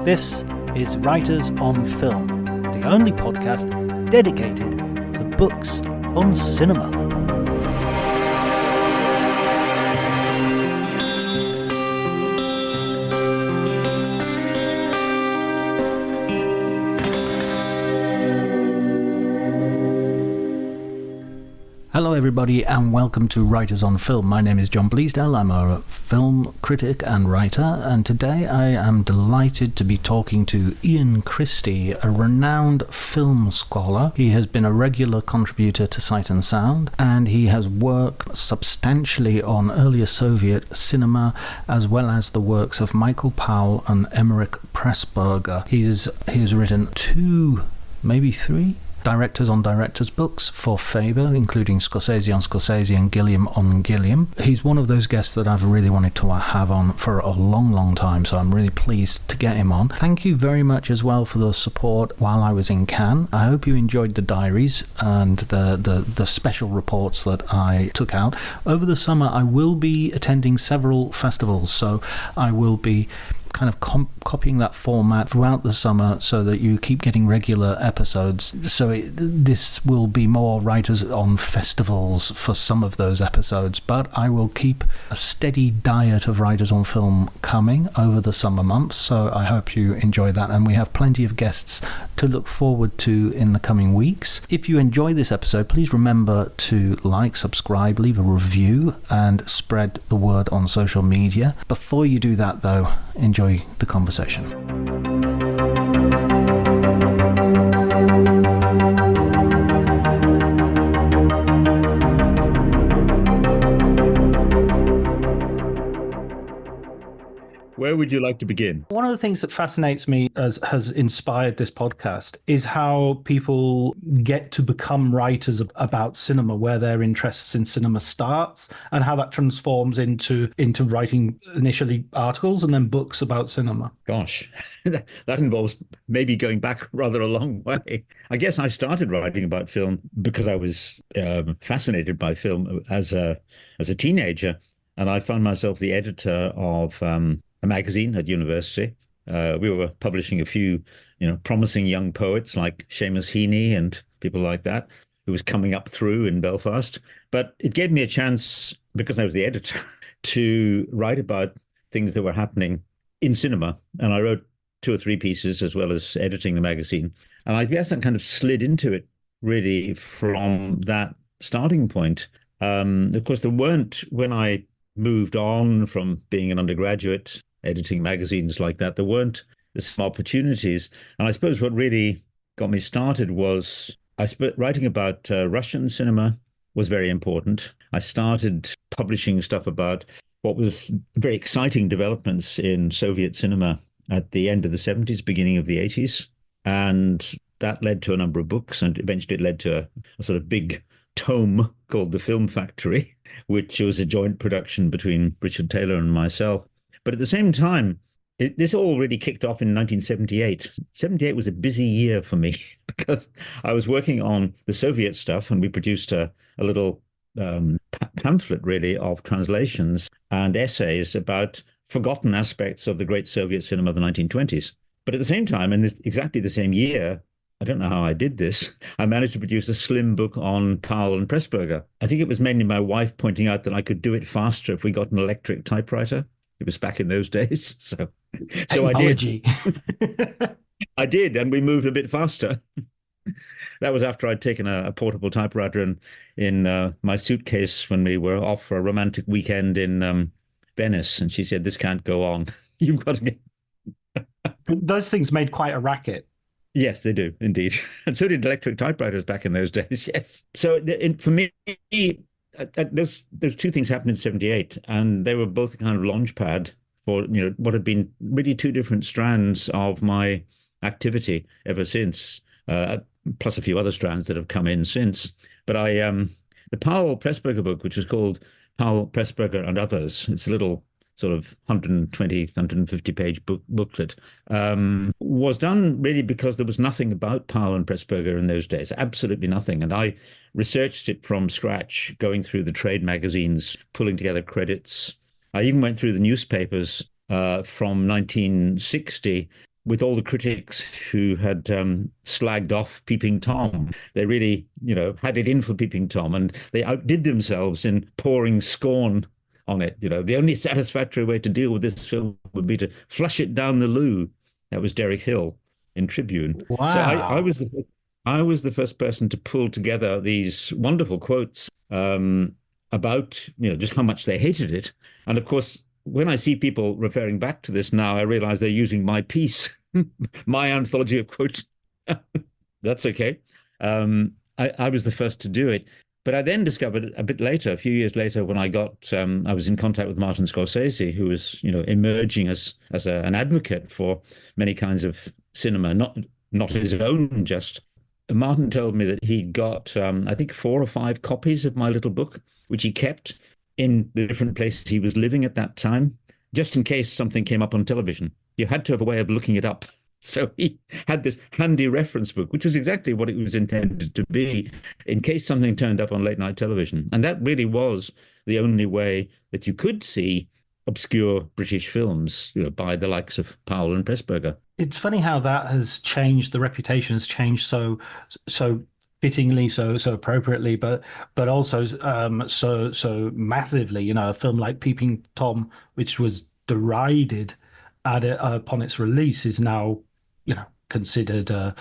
This is Writers on Film, the only podcast dedicated to books on cinema. Hello everybody and welcome to Writers on Film. My name is John Bleasdale. I'm a film critic and writer, and today I am delighted to be talking to Ian Christie, a renowned film scholar. He has been a regular contributor to Sight and Sound, and he has worked substantially on earlier Soviet cinema as well as the works of Michael Powell and Emeric Pressburger. He has written two, maybe three directors on directors books for Faber, including Scorsese on Scorsese and Gilliam on Gilliam. He's one of those guests that I've really wanted to have on for a long time, so I'm really pleased to get him on. Thank you very much as well for the support while I was in Cannes. I hope you enjoyed the diaries and the special reports that I took out. Over the summer I will be attending several festivals, so I will be kind of copying that format throughout the summer so that you keep getting regular episodes. So this will be more writers on festivals for some of those episodes, but I will keep a steady diet of writers on film coming over the summer months, so I hope you enjoy that, and we have plenty of guests to look forward to in the coming weeks. If you enjoy this episode, please remember to like, subscribe, leave a review and spread the word on social media. Before you do that though, enjoy the conversation. Where would you like to begin? One of the things that fascinates me, as has inspired this podcast, is how people get to become writers about cinema, where their interests in cinema starts, and how that transforms into writing initially articles and then books about cinema. Gosh, that involves maybe going back rather a long way. I guess I started writing about film because I was fascinated by film as a teenager, and I found myself the editor of a magazine at university. We were publishing a few, promising young poets like Seamus Heaney and people like that, who was coming up through in Belfast. But it gave me a chance, because I was the editor, to write about things that were happening in cinema. And I wrote 2 or 3 pieces as well as editing the magazine. And I guess I kind of slid into it really from that starting point. Of course, there weren't, when I moved on from being an undergraduate editing magazines like that, there weren't the same opportunities. And I suppose what really got me started was writing about Russian cinema was very important. I started publishing stuff about what was very exciting developments in Soviet cinema at the end of the 70s, beginning of the 80s. And that led to a number of books, and eventually it led to a sort of big tome called The Film Factory, which was a joint production between Richard Taylor and myself. But at the same time, this all really kicked off in 1978. 78 was a busy year for me because I was working on the Soviet stuff, and we produced a little pamphlet, really, of translations and essays about forgotten aspects of the great Soviet cinema of the 1920s. But at the same time, in exactly the same year, I don't know how I did this, I managed to produce a slim book on Powell and Pressburger. I think it was mainly my wife pointing out that I could do it faster if we got an electric typewriter. It was back in those days. So Technology. I did, and we moved a bit faster. That was after I'd taken a portable typewriter in my suitcase when we were off for a romantic weekend in Venice. And she said, "This can't go on. You've got to get..." Those things made quite a racket. Yes, they do, indeed. And so did electric typewriters back in those days, yes. So for me, those 2 things happened in 78, and they were both a kind of launch pad for what had been really 2 different strands of my activity ever since, plus a few other strands that have come in since. But the Powell Pressburger book, which was called Powell, Pressburger and Others, it's a little sort of 120, 150 page booklet, was done really because there was nothing about Powell and Pressburger in those days, absolutely nothing. And I researched it from scratch, going through the trade magazines, pulling together credits. I even went through the newspapers from 1960 with all the critics who had slagged off Peeping Tom. They really, had it in for Peeping Tom, and they outdid themselves in pouring scorn on it. The only satisfactory way to deal with this film would be to flush it down the loo. That was Derek Hill in Tribune. So Wow. I was the first person to pull together these wonderful quotes about just how much they hated it. And of course, when I see people referring back to this now, I realize they're using my piece, my anthology of quotes. That's okay. I was the first to do it. But I then discovered a bit later, a few years later, when I was in contact with Martin Scorsese, who was, emerging as an advocate for many kinds of cinema, not his own just. Martin told me that he got, I think, 4 or 5 copies of my little book, which he kept in the different places he was living at that time, just in case something came up on television. You had to have a way of looking it up. So he had this handy reference book, which was exactly what it was intended to be, in case something turned up on late night television. And that really was the only way that you could see obscure British films, by the likes of Powell and Pressburger. It's funny how that has changed. The reputation has changed so fittingly, so appropriately, but also so massively. A film like Peeping Tom, which was derided upon its release, is now considered a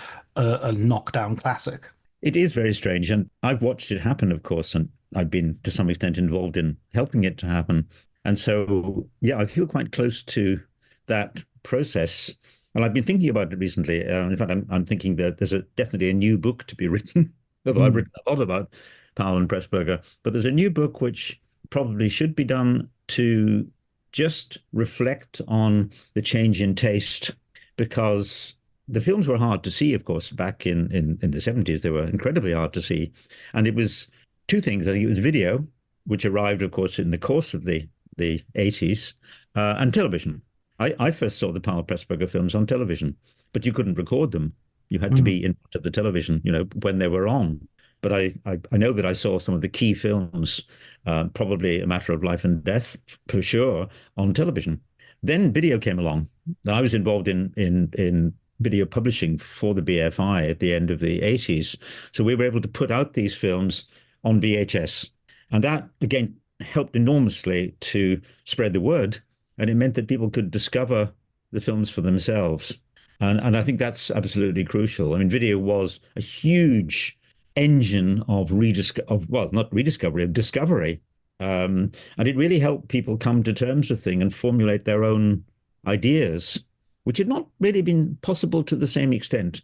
knockdown classic. It is very strange, and I've watched it happen, of course, and I've been to some extent involved in helping it to happen. And so, yeah, I feel quite close to that process. And I've been thinking about it recently. In fact, I'm thinking that there's definitely a new book to be written, although I've Mm. written a lot about Powell and Pressburger. But there's a new book which probably should be done to just reflect on the change in taste, because the films were hard to see, of course, back in the 70s. They were incredibly hard to see. And it was two things. I think it was video, which arrived, of course, in the course of the 80s, and television. I first saw the Powell Pressburger films on television, but you couldn't record them. You had to Mm. be in front of the television, when they were on. But I know that I saw some of the key films, probably A Matter of Life and Death, for sure, on television. Then video came along. I was involved in video publishing for the BFI at the end of the 80s. So we were able to put out these films on VHS. And that, again, helped enormously to spread the word. And it meant that people could discover the films for themselves. And I think that's absolutely crucial. I mean, video was a huge engine of not rediscovery, of discovery. And it really helped people come to terms with things and formulate their own ideas, which had not really been possible to the same extent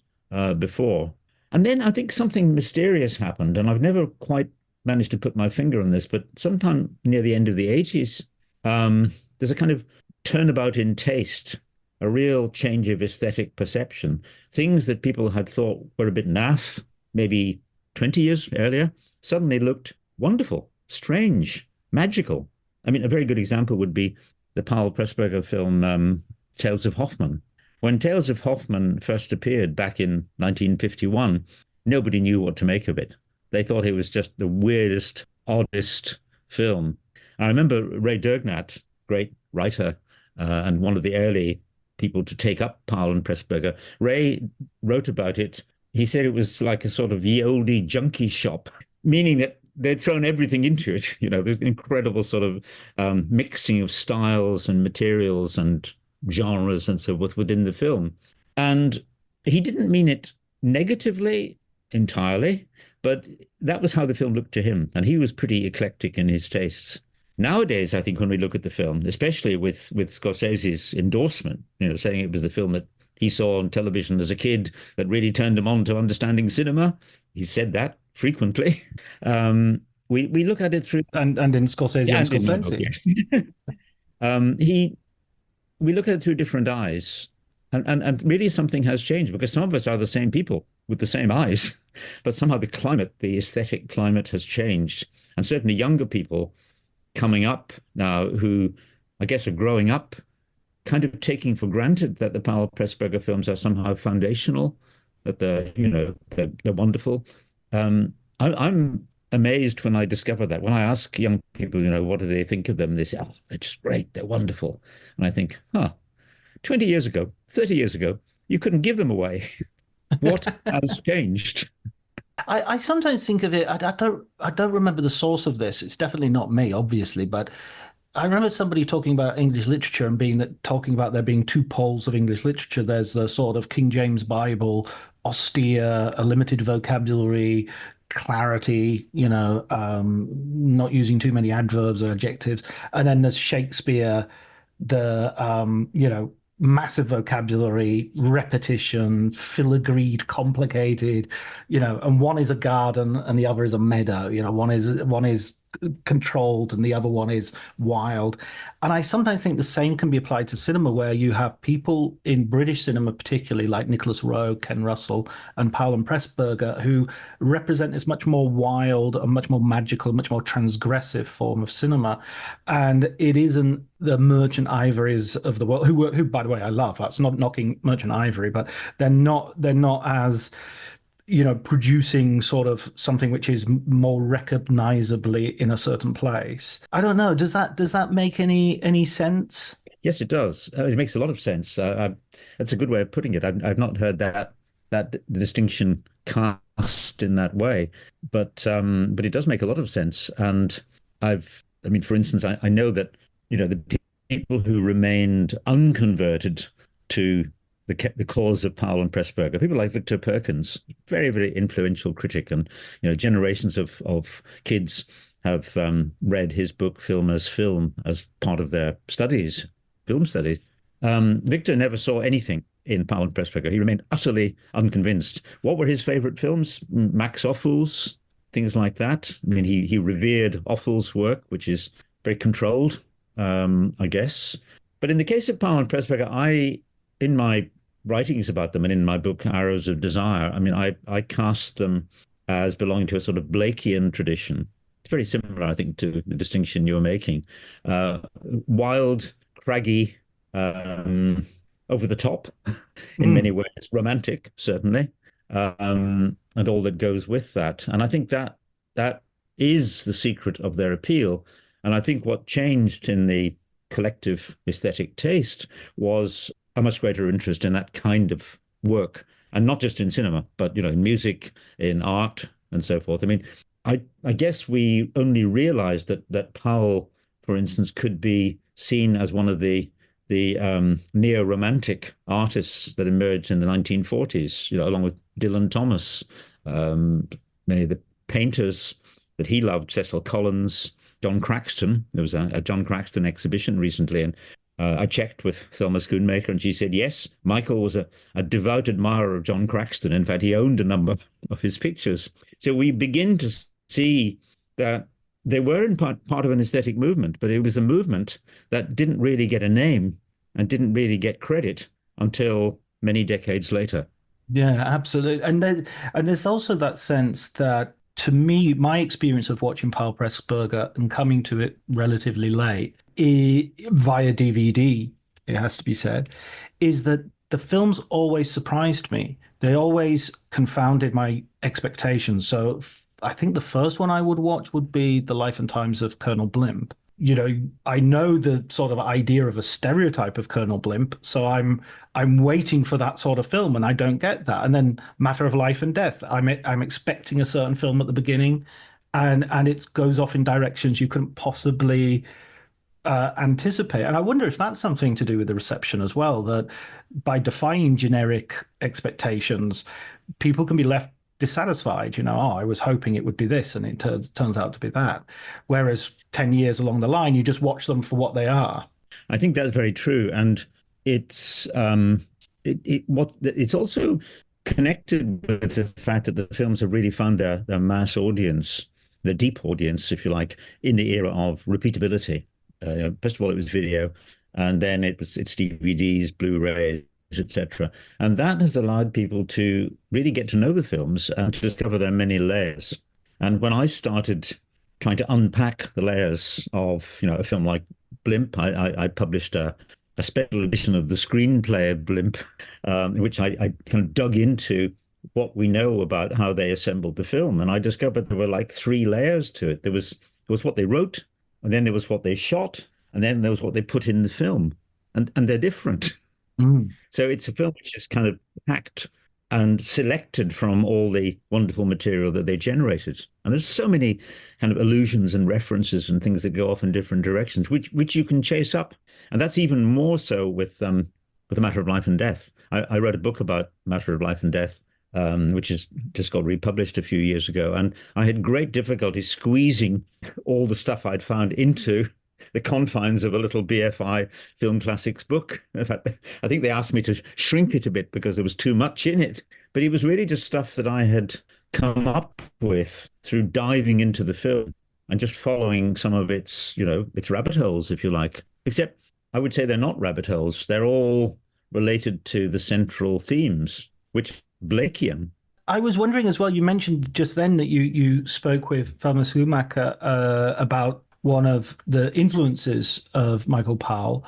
before. And then I think something mysterious happened, and I've never quite managed to put my finger on this, but sometime near the end of the 80s, there's a kind of turnabout in taste, a real change of aesthetic perception. Things that people had thought were a bit naff, maybe 20 years earlier, suddenly looked wonderful, strange, magical. I mean, a very good example would be the Powell Pressburger film Tales of Hoffmann. When Tales of Hoffmann first appeared back in 1951, nobody knew what to make of it. They thought it was just the weirdest, oddest film. I remember Ray Durgnat, great writer, and one of the early people to take up Powell and Pressburger. Ray wrote about it. He said it was like a sort of ye olde junkie shop, meaning that they'd thrown everything into it. There's an incredible sort of mixing of styles and materials and genres and so forth within the film. And he didn't mean it negatively entirely, but that was how the film looked to him. And he was pretty eclectic in his tastes. Nowadays, I think when we look at the film, especially with Scorsese's endorsement, saying it was the film that he saw on television as a kid that really turned him on to understanding cinema. He said that frequently. We look at it through, And in Scorsese yeah, and and in Emeric, Scorsese. yeah. We look at it through different eyes, and really something has changed, because some of us are the same people with the same eyes, but somehow the aesthetic climate has changed, and certainly younger people coming up now who I guess are growing up kind of taking for granted that the Powell Pressburger films are somehow foundational, that they're wonderful. I'm amazed when I discover that. When I ask young people, what do they think of them? They say, oh, they're just great, they're wonderful. And I think, 20 years ago, 30 years ago, you couldn't give them away. What has changed? I sometimes think of it. I don't remember the source of this. It's definitely not me, obviously, but I remember somebody talking about English literature and talking about there being two poles of English literature. There's the sort of King James Bible, austere, a limited vocabulary, clarity, not using too many adverbs or adjectives. And then there's Shakespeare, the massive vocabulary, repetition, filigreed, complicated, and one is a garden and the other is a meadow. One is controlled and the other one is wild. And I sometimes think the same can be applied to cinema, where you have people in British cinema, particularly like Nicholas Rowe, Ken Russell, and Powell and Pressburger, who represent this much more wild and much more magical, much more transgressive form of cinema. And it isn't the Merchant Ivories of the world, who by the way, I love. That's not knocking Merchant Ivory, but they're not as producing sort of something which is more recognizably in a certain place. I don't know. Does that make any sense? Yes, it does. It makes a lot of sense. That's a good way of putting it. I've not heard that distinction cast in that way, but it does make a lot of sense. And I mean, for instance, I know that the people who remained unconverted to the cause of Powell and Pressburger, people like Victor Perkins, very, very influential critic, and generations of kids have read his book Film as Film as part of their studies, film studies. Victor never saw anything in Powell and Pressburger. He remained utterly unconvinced. What were his favorite films? Max Ophuls, things like that. I mean, he revered Ophuls' work, which is very controlled, I guess. But in the case of Powell and Pressburger, in my writings about them and in my book Arrows of Desire, I mean, I cast them as belonging to a sort of Blakean tradition. It's very similar, I think, to the distinction you were making. Wild, craggy, over the top, in many ways, romantic, certainly, and all that goes with that. And I think that is the secret of their appeal. And I think what changed in the collective aesthetic taste was a much greater interest in that kind of work, and not just in cinema, but in music, in art, and so forth. I mean, I guess we only realized that Powell, for instance, could be seen as one of the neo-romantic artists that emerged in the 1940s, along with Dylan Thomas, many of the painters that he loved, Cecil Collins, John Craxton. There was a John Craxton exhibition recently, and I checked with Thelma Schoonmaker, and she said, yes, Michael was a devout admirer of John Craxton. In fact, he owned a number of his pictures. So we begin to see that they were in part of an aesthetic movement, but it was a movement that didn't really get a name and didn't really get credit until many decades later. Yeah, absolutely. And there's also that sense that, to me, my experience of watching Powell Pressburger and coming to it relatively late, via DVD, it has to be said, is that the films always surprised me. They always confounded my expectations. So I think the first one I would watch would be The Life and Times of Colonel Blimp. I know the sort of idea of a stereotype of Colonel Blimp, so I'm waiting for that sort of film, and I don't get that. And then Matter of Life and Death, I'm expecting a certain film at the beginning, and it goes off in directions you couldn't possibly anticipate. And I wonder if that's something to do with the reception as well, that by defying generic expectations, people can be left dissatisfied. I was hoping it would be this, and it turns out to be that. Whereas 10 years along the line, you just watch them for what they are. I think that's very true. And it's it's also connected with the fact that the films have really found their mass audience, the deep audience, if you like, in the era of repeatability. First of all, it was video, and then it's DVDs, Blu-rays, etc. And that has allowed people to really get to know the films and to discover their many layers. And when I started trying to unpack the layers of, a film like Blimp, I published a special edition of the screenplay of Blimp, in which I kind of dug into what we know about how they assembled the film. And I discovered there were like three layers to it. There was what they wrote, and then there was what they shot, and then there was what they put in the film. And they're different. Mm. So it's a film which is kind of packed and selected from all the wonderful material that they generated. And there's so many kind of allusions and references and things that go off in different directions, which you can chase up. And that's even more so with the matter of life and death. I wrote a book about matter of life and death, which is just got republished a few years ago, and I had great difficulty squeezing all the stuff I'd found into the confines of a little BFI film classics book. In fact, I think they asked me to shrink it a bit because there was too much in it. But it was really just stuff that I had come up with through diving into the film and just following some of its rabbit holes, if you like. Except I would say they're not rabbit holes. They're all related to the central themes, which Blakean. I was wondering as well, you mentioned just then that you spoke with Thomas Schumacher about one of the influences of Michael Powell.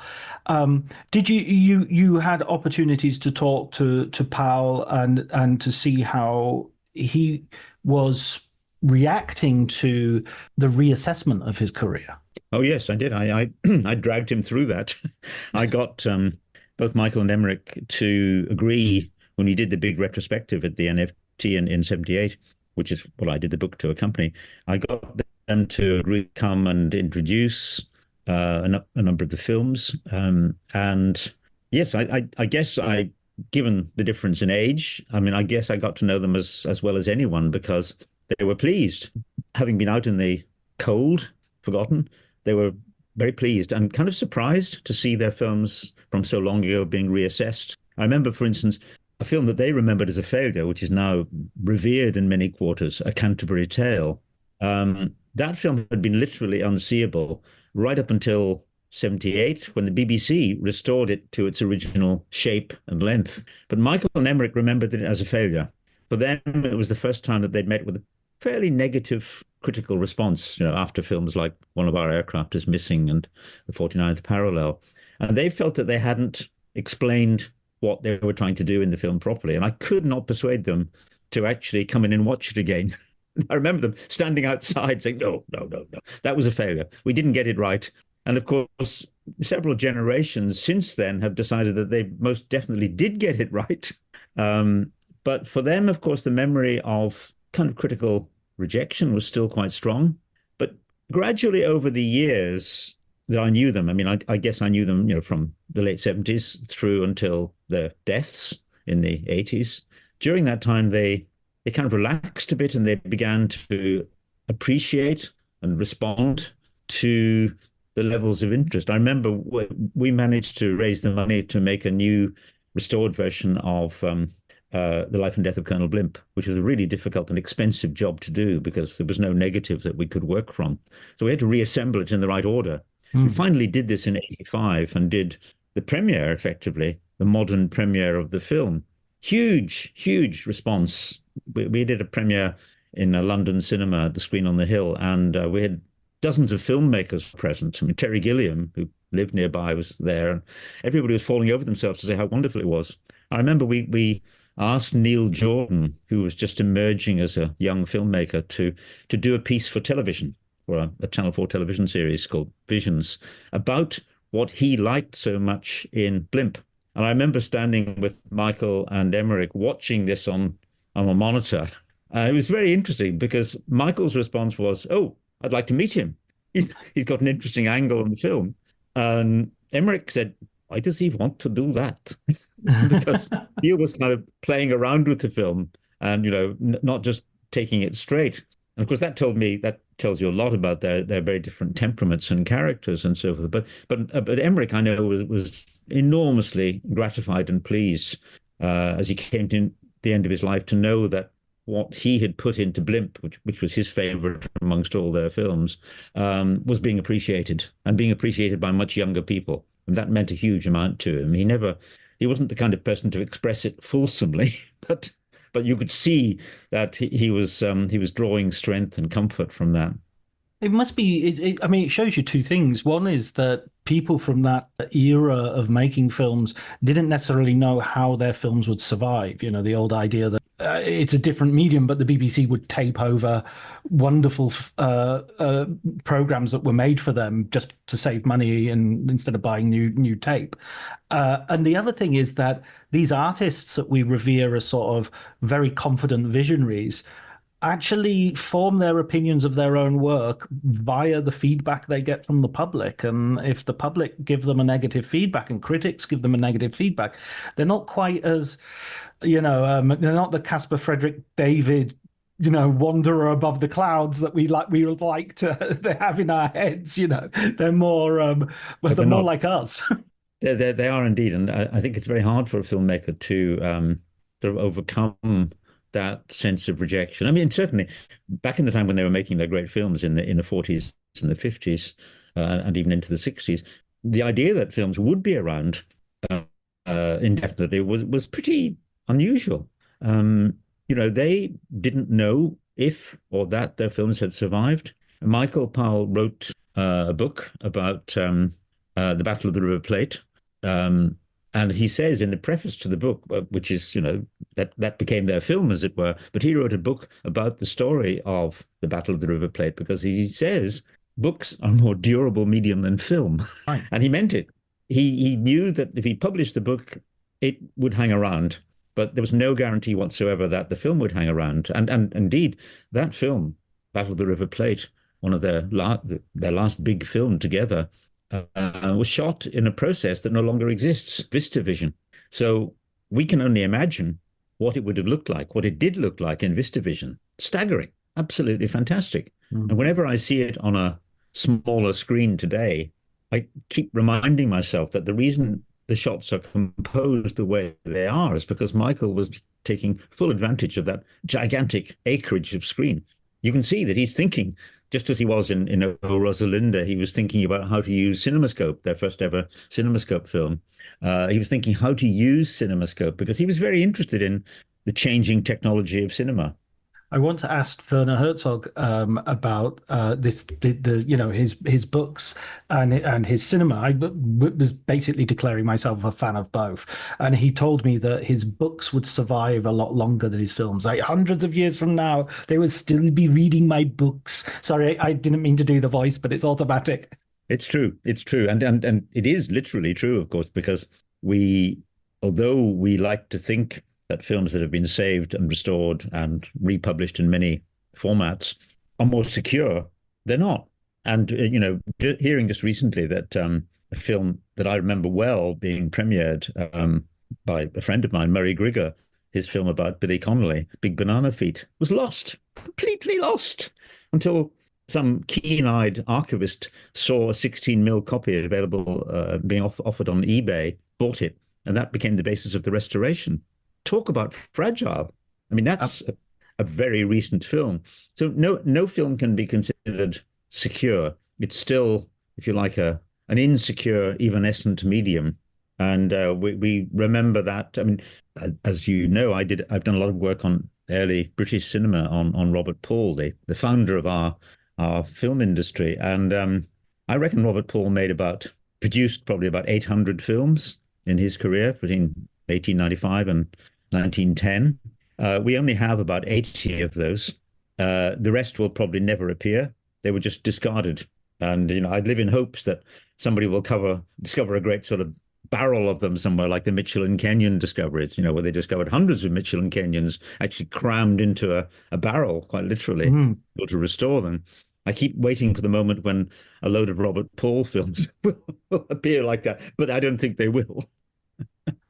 Did you had opportunities to talk to Powell and to see how he was reacting to the reassessment of his career? Oh yes, I did. I dragged him through that. I got both Michael and Emeric to agree when we did the big retrospective at the NFT in '78, which is what I did the book to accompany. I got them to agree to come and introduce a number of the films. And yes, I guess given the difference in age, I mean, I guess I got to know them as well as anyone because they were pleased, having been out in the cold, forgotten. They were very pleased and kind of surprised to see their films from so long ago being reassessed. I remember, for instance, a film that they remembered as a failure, which is now revered in many quarters, A Canterbury Tale. That film had been literally unseeable right up until '78 when the BBC restored it to its original shape and length. But Michael and Emeric remembered it as a failure. For them, it was the first time that they'd met with a fairly negative critical response, after films like One of Our Aircraft is Missing and The 49th Parallel. And they felt that they hadn't explained what they were trying to do in the film properly. And I could not persuade them to actually come in and watch it again. I remember them standing outside saying, no, no, no, no, that was a failure. We didn't get it right. And of course, several generations since then have decided that they most definitely did get it right. But for them, of course, the memory of kind of critical rejection was still quite strong. But gradually over the years that I knew them, I mean, I guess I knew them, from the late '70s through until their deaths in the '80s. During that time, they kind of relaxed a bit and they began to appreciate and respond to the levels of interest. I remember we managed to raise the money to make a new restored version of The Life and Death of Colonel Blimp, which was a really difficult and expensive job to do because there was no negative that we could work from. So we had to reassemble it in the right order. We finally did this in '85 and did the premiere, effectively, the modern premiere of the film. Huge, huge response. We did a premiere in a London cinema at the Screen on the Hill, and we had dozens of filmmakers present. I mean, Terry Gilliam, who lived nearby, was there, and everybody was falling over themselves to say how wonderful it was. I remember we asked Neil Jordan, who was just emerging as a young filmmaker, to do a piece for television, or a Channel 4 television series called Visions, about what he liked so much in Blimp. And I remember standing with Michael and Emeric watching this on a monitor. It was very interesting because Michael's response was, "Oh, I'd like to meet him. He's got an interesting angle on the film." And Emeric said, "Why does he want to do that?" Because he was kind of playing around with the film and, not just taking it straight. And of course, that tells you a lot about their very different temperaments and characters and so forth. But Emeric, I know, was enormously gratified and pleased as he came to the end of his life to know that what he had put into Blimp, which was his favorite amongst all their films, was being appreciated and being appreciated by much younger people. And that meant a huge amount to him. He wasn't the kind of person to express it fulsomely, but you could see that he was drawing strength and comfort from that. It must be, I mean, it shows you two things. One is that people from that era of making films didn't necessarily know how their films would survive. The old idea that it's a different medium, but the BBC would tape over wonderful programs that were made for them just to save money and instead of buying new tape. And the other thing is that these artists that we revere as sort of very confident visionaries actually form their opinions of their own work via the feedback they get from the public. And if the public give them a negative feedback and critics give them a negative feedback, they're not quite as, they're not the Caspar Frederick David, wanderer above the clouds that we would like to they have in our heads. They're more, but But they're they're more not. like us. They are indeed, and I think it's very hard for a filmmaker to sort of overcome that sense of rejection. I mean, certainly back in the time when they were making their great films in the 40s and the 50s, and even into the 60s, the idea that films would be around uh, indefinitely was pretty unusual. They didn't know if or that their films had survived. Michael Powell wrote a book about the Battle of the River Plate. Um, and he says in the preface to the book, which is, that became their film, as it were, but he wrote a book about the story of the Battle of the River Plate because he says books are a more durable medium than film. Right. And he meant it. He knew that if he published the book, it would hang around, but there was no guarantee whatsoever that the film would hang around. And indeed, that film, Battle of the River Plate, one of their last big film together, was shot in a process that no longer exists, VistaVision. So we can only imagine what it would have looked like, what it did look like in VistaVision. Staggering, absolutely fantastic. Mm. And whenever I see it on a smaller screen today, I keep reminding myself that the reason the shots are composed the way they are is because Michael was taking full advantage of that gigantic acreage of screen. You can see that he's thinking, just as he was in O Rosalinda, he was thinking about how to use CinemaScope, their first ever CinemaScope film. He was thinking how to use CinemaScope because he was very interested in the changing technology of cinema. I want to ask Werner Herzog about his books and his cinema. Was basically declaring myself a fan of both, and he told me that his books would survive a lot longer than his films. Like hundreds of years from now, they would still be reading my books. Sorry, I didn't mean to do the voice, but it's automatic. It's true. It's true. And it is literally true, of course, because although we like to think that films that have been saved and restored and republished in many formats are more secure, they're not. And, hearing just recently that a film that I remember well being premiered by a friend of mine, Murray Grigger, his film about Billy Connolly, Big Banana Feet, was lost, completely lost, until some keen-eyed archivist saw a 16 mil copy available, being offered on eBay, bought it, and that became the basis of the restoration. Talk about fragile. I mean, that's a very recent film. So no film can be considered secure. It's still, if you like, an insecure, evanescent medium. And we remember that. I mean, as you know, I've done a lot of work on early British cinema on Robert Paul, the founder of our film industry. And I reckon Robert Paul produced probably about 800 films in his career between 1895 and 1910. We only have about 80 of those. The rest will probably never appear. They were just discarded. And, I'd live in hopes that somebody will discover a great sort of barrel of them somewhere, like the Michelin Canyon discoveries, where they discovered hundreds of Michelin Canyons actually crammed into a barrel, quite literally, able to restore them. I keep waiting for the moment when a load of Robert Paul films will appear like that, but I don't think they will.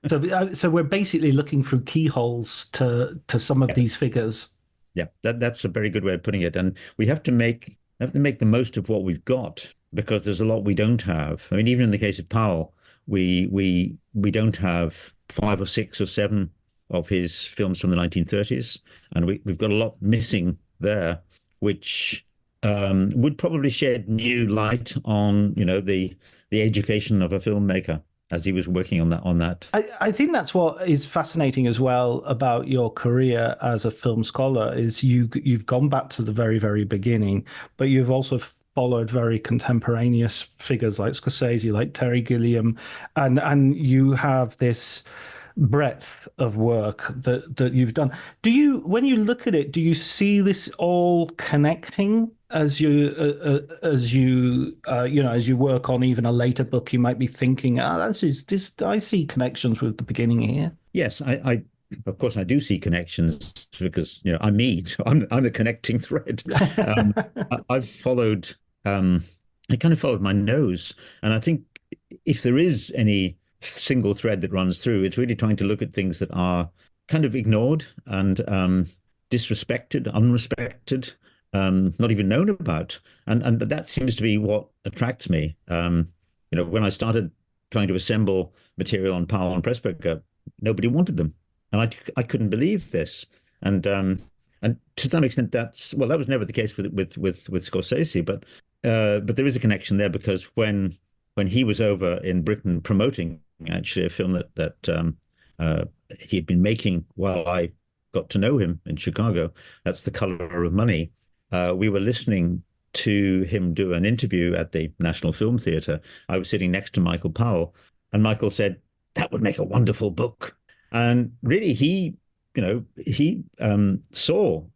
So we're basically looking through keyholes to some of Yeah, these figures. yeah, that's a very good way of putting it. And we have to make the most of what we've got because there's a lot we don't have. I mean, even in the case of Powell, we don't have 5 or 6 or 7 of his films from the 1930s, and we've got a lot missing there, which would probably shed new light on the education of a filmmaker as he was working on that. I think that's what is fascinating as well about your career as a film scholar is you've gone back to the very, very beginning, but you've also followed very contemporaneous figures like Scorsese, like Terry Gilliam, and you have this breadth of work that you've done. When you look at it, do you see this all connecting as you work on even a later book? You might be thinking, this. I see connections with the beginning here. Yes, of course I do see connections because I'm me. So I'm the connecting thread. Um, I've followed. I kind of followed my nose, and I think if there is any single thread that runs through, it's really trying to look at things that are kind of ignored and disrespected, unrespected, not even known about, and that seems to be what attracts me. When I started trying to assemble material on Powell and Pressburger, nobody wanted them, and I couldn't believe this. And to some extent, that was never the case with Scorsese, but there is a connection there because when he was over in Britain promoting actually a film that he had been making while I got to know him in Chicago, that's The Color of Money. We were listening to him do an interview at the National Film Theatre. I was sitting next to Michael Powell, and Michael said, "That would make a wonderful book." And really,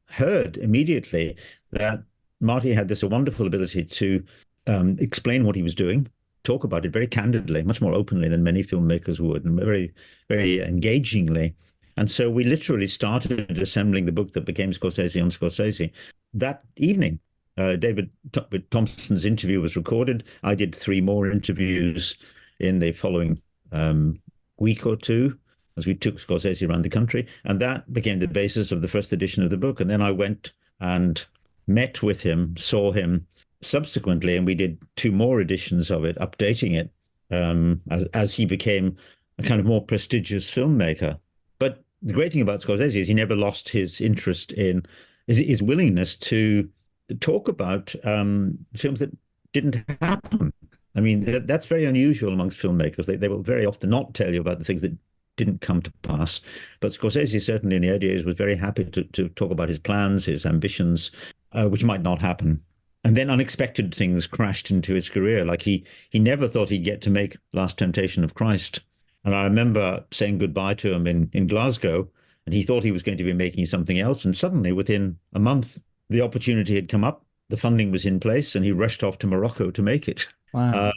heard immediately that Marty had this wonderful ability to explain what he was doing, talk about it very candidly, much more openly than many filmmakers would, and very, very engagingly. And so we literally started assembling the book that became Scorsese on Scorsese that evening. David Thompson's interview was recorded. I did 3 more interviews in the following week or two as we took Scorsese around the country. And that became the basis of the first edition of the book. And then I went and met with him, saw him subsequently, and we did 2 more editions of it, updating it as he became a kind of more prestigious filmmaker. But the great thing about Scorsese is he never lost his interest in his willingness to talk about films that didn't happen. I mean, that's very unusual amongst filmmakers. They will very often not tell you about the things that didn't come to pass. But Scorsese certainly in the early days was very happy to talk about his plans, his ambitions, which might not happen. And then unexpected things crashed into his career. Like he never thought he'd get to make Last Temptation of Christ. And I remember saying goodbye to him in Glasgow, and he thought he was going to be making something else. And suddenly, within a month, the opportunity had come up, the funding was in place, and he rushed off to Morocco to make it. Wow.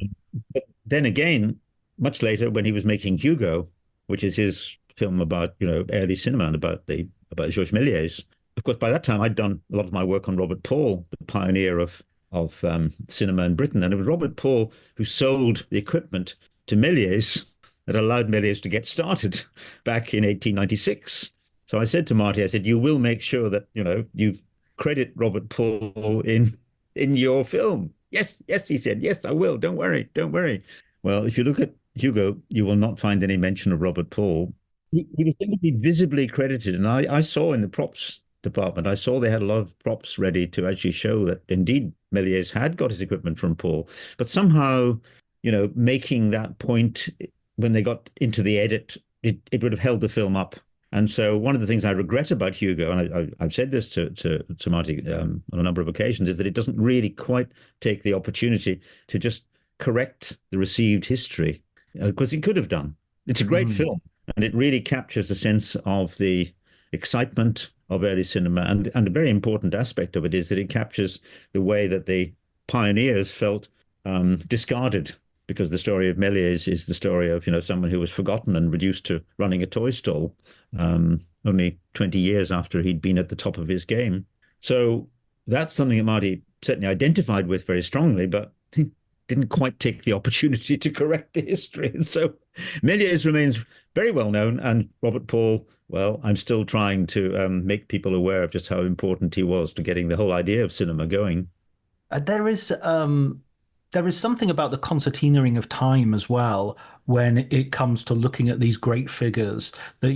But then again, much later, when he was making Hugo, which is his film about early cinema and about Georges Méliès. Of course, by that time, I'd done a lot of my work on Robert Paul, the pioneer of cinema in Britain, and it was Robert Paul who sold the equipment to Méliès that allowed Méliès to get started back in 1896. So I said to Marty, I said, "You will make sure that you credit Robert Paul in your film." Yes, yes, he said. "Yes, I will. Don't worry, don't worry." Well, if you look at Hugo, you will not find any mention of Robert Paul. He was going to be visibly credited, and I saw in the props department, I saw they had a lot of props ready to actually show that indeed Méliès had got his equipment from Paul, but somehow, making that point when they got into the edit, it would have held the film up. And so one of the things I regret about Hugo, and I've said this to Marty on a number of occasions, is that it doesn't really quite take the opportunity to just correct the received history, because it could have done. It's a great film, and it really captures a sense of the excitement of early cinema. And a very important aspect of it is that it captures the way that the pioneers felt discarded, because the story of Méliès is the story of someone who was forgotten and reduced to running a toy stall only 20 years after he'd been at the top of his game. So that's something that Marty certainly identified with very strongly, but he didn't quite take the opportunity to correct the history. And so Méliès remains very well known, and Robert Paul, well, I'm still trying to make people aware of just how important he was to getting the whole idea of cinema going. There is something about the concertinaing of time as well when it comes to looking at these great figures that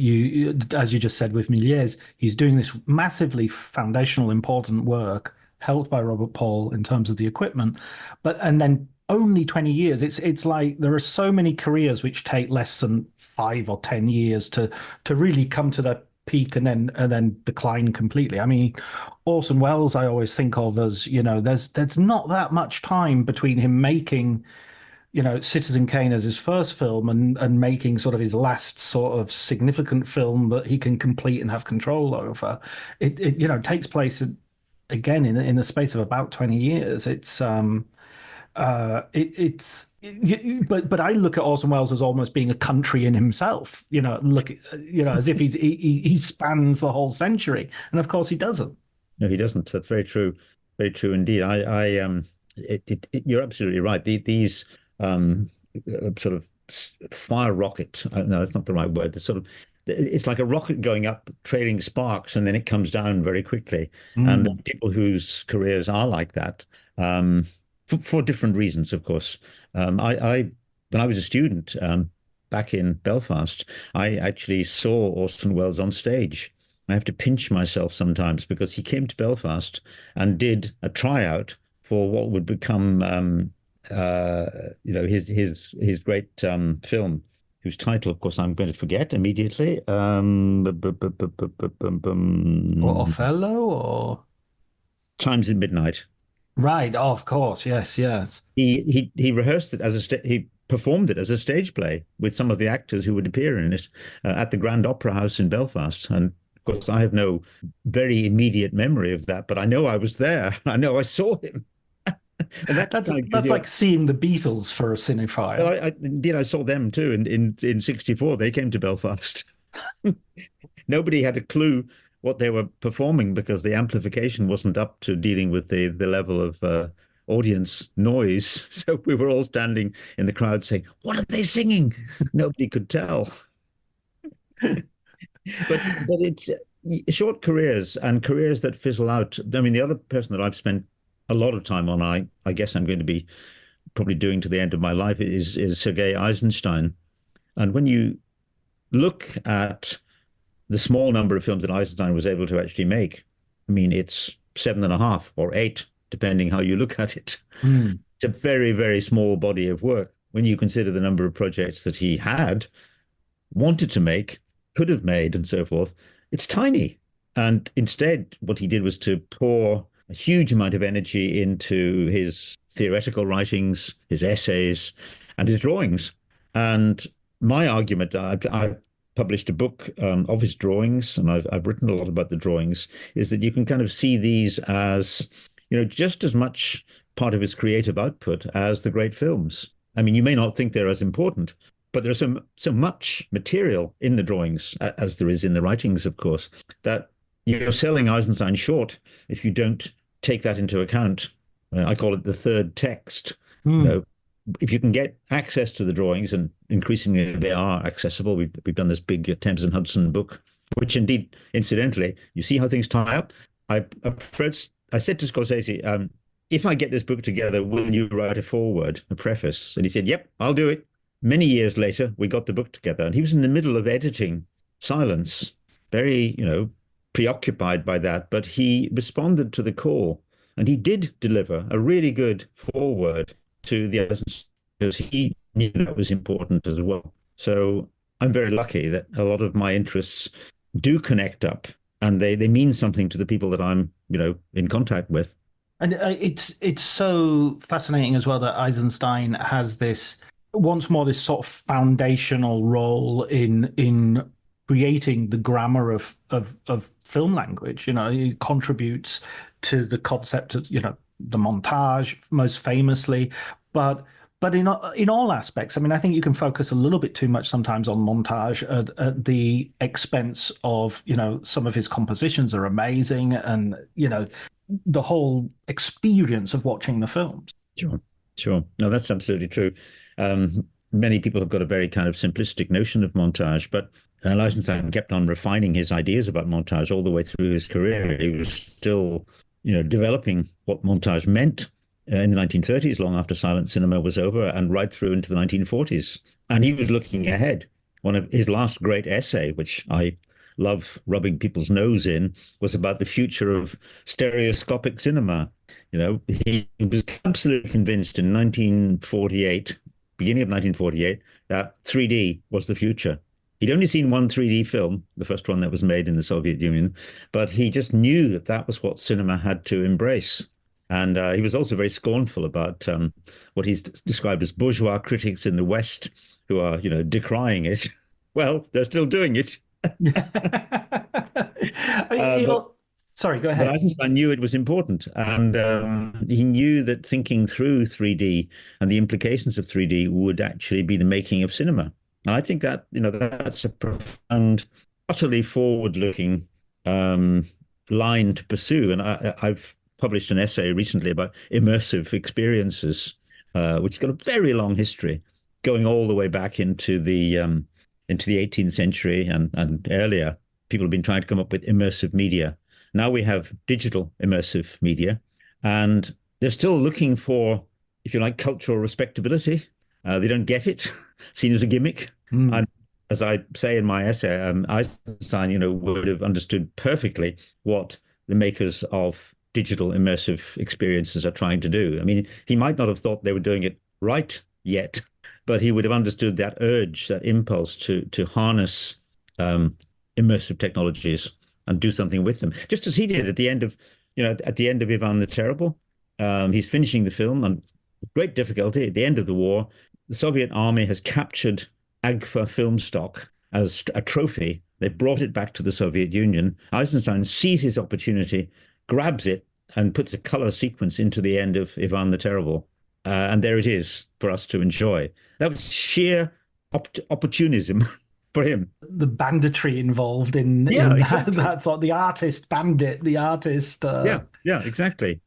as you just said with Méliès, he's doing this massively foundational, important work helped by Robert Paul in terms of the equipment, and then only 20 years. It's like there are so many careers which take less than 5 or 10 years to really come to their peak and then decline completely. I mean, Orson Welles, I always think of as, there's not that much time between him making, Citizen Kane as his first film and making sort of his last sort of significant film that he can complete and have control over. It takes place again in the space of about 20 years. But I look at Orson Welles as almost being a country in himself. As if he spans the whole century, and of course he doesn't. No, he doesn't. That's very true indeed. You're absolutely right. These sort of fire rocket. No, that's not the right word. It's like a rocket going up, trailing sparks, and then it comes down very quickly. And there are people whose careers are like that, for different reasons, of course. When I was a student back in Belfast, I actually saw Orson Welles on stage. I have to pinch myself sometimes because he came to Belfast and did a tryout for what would become, his great film, whose title, of course, I'm going to forget immediately. Or Othello, or Chimes at Midnight. right? Oh, of course, yes, yes. He rehearsed it he performed it as a stage play with some of the actors who would appear in it at the Grand Opera House in Belfast. And of course, I have no very immediate memory of that, but I know I was there. I know I saw him. And that's like seeing the Beatles for a cinephile. Well, indeed, I saw them too. In '64, they came to Belfast. Nobody had a clue what they were performing because the amplification wasn't up to dealing with the level of audience noise. So we were all standing in the crowd saying, "What are they singing?" Nobody could tell. But it's short careers and careers that fizzle out. I mean, the other person that I've spent a lot of time on, I guess I'm going to be probably doing to the end of my life, is Sergei Eisenstein. And when you look at the small number of films that Eisenstein was able to actually make, I mean, it's 7.5 or 8, depending how you look at it. It's a very, very small body of work when you consider the number of projects that he had, wanted to make, could have made, and so forth. It's tiny. And instead, what he did was to pour a huge amount of energy into his theoretical writings, his essays, and his drawings. And my argument, I've published a book of his drawings, and I've written a lot about the drawings, is that you can kind of see these as, just as much part of his creative output as the great films. I mean, you may not think they're as important, but there's so much material in the drawings, as there is in the writings, of course, that you're selling Eisenstein short if you don't take that into account. I call it the third text. If you can get access to the drawings, and increasingly they are accessible. We've done this big Thames and Hudson book, which indeed, incidentally, you see how things tie up. I said to Scorsese, if I get this book together, will you write a foreword, a preface? And he said, yep, I'll do it. Many years later, we got the book together, and he was in the middle of editing Silence, very, preoccupied by that, but he responded to the call, and he did deliver a really good foreword to the others because he knew that was important as well. So I'm very lucky that a lot of my interests do connect up, and they mean something to the people that I'm, in contact with. And it's so fascinating as well that Eisenstein has this once more this sort of foundational role in creating the grammar of film language. He contributes to the concept of the montage most famously, but in all aspects. I mean, I think you can focus a little bit too much sometimes on montage at the expense of some of his compositions are amazing, and the whole experience of watching the films. Sure. No, that's absolutely true. Many people have got a very kind of simplistic notion of montage, but Eisenstein kept on refining his ideas about montage all the way through his career. He was still, developing what montage meant in the 1930s, long after silent cinema was over, and right through into the 1940s. And he was looking ahead. One of his last great essay, which I love rubbing people's nose in, was about the future of stereoscopic cinema. He was absolutely convinced in 1948, beginning of 1948, that 3D was the future. He'd only seen one 3D film, the first one that was made in the Soviet Union, but he just knew that that was what cinema had to embrace. And he was also very scornful about what he's described as bourgeois critics in the West who are, decrying it. Well, they're still doing it. I mean, Uh, but sorry, go but ahead. Eisenstein knew it was important, and he knew that thinking through 3D and the implications of 3D would actually be the making of cinema. And I think that that's a profound, utterly forward-looking um, line to pursue. And I've published an essay recently about immersive experiences, which has got a very long history, going all the way back into the 18th century and earlier. People have been trying to come up with immersive media. Now we have digital immersive media, and they're still looking for, if you like, cultural respectability. They don't get it, seen as a gimmick. Mm. And as I say in my essay, Einstein, would have understood perfectly what the makers of digital immersive experiences are trying to do. I mean, he might not have thought they were doing it right yet, but he would have understood that urge, that impulse to harness um, immersive technologies and do something with them, just as he did at the end of, at the end of Ivan the Terrible. He's finishing the film and great difficulty at the end of the war. The Soviet army has captured Agfa film stock as a trophy. They brought it back to the Soviet Union. Eisenstein sees his opportunity, grabs it, and puts a color sequence into the end of Ivan the Terrible. And there it is for us to enjoy. That was sheer opportunism for him. The banditry involved Yeah, in that, exactly. that sort of the artist bandit, the artist. Yeah, exactly.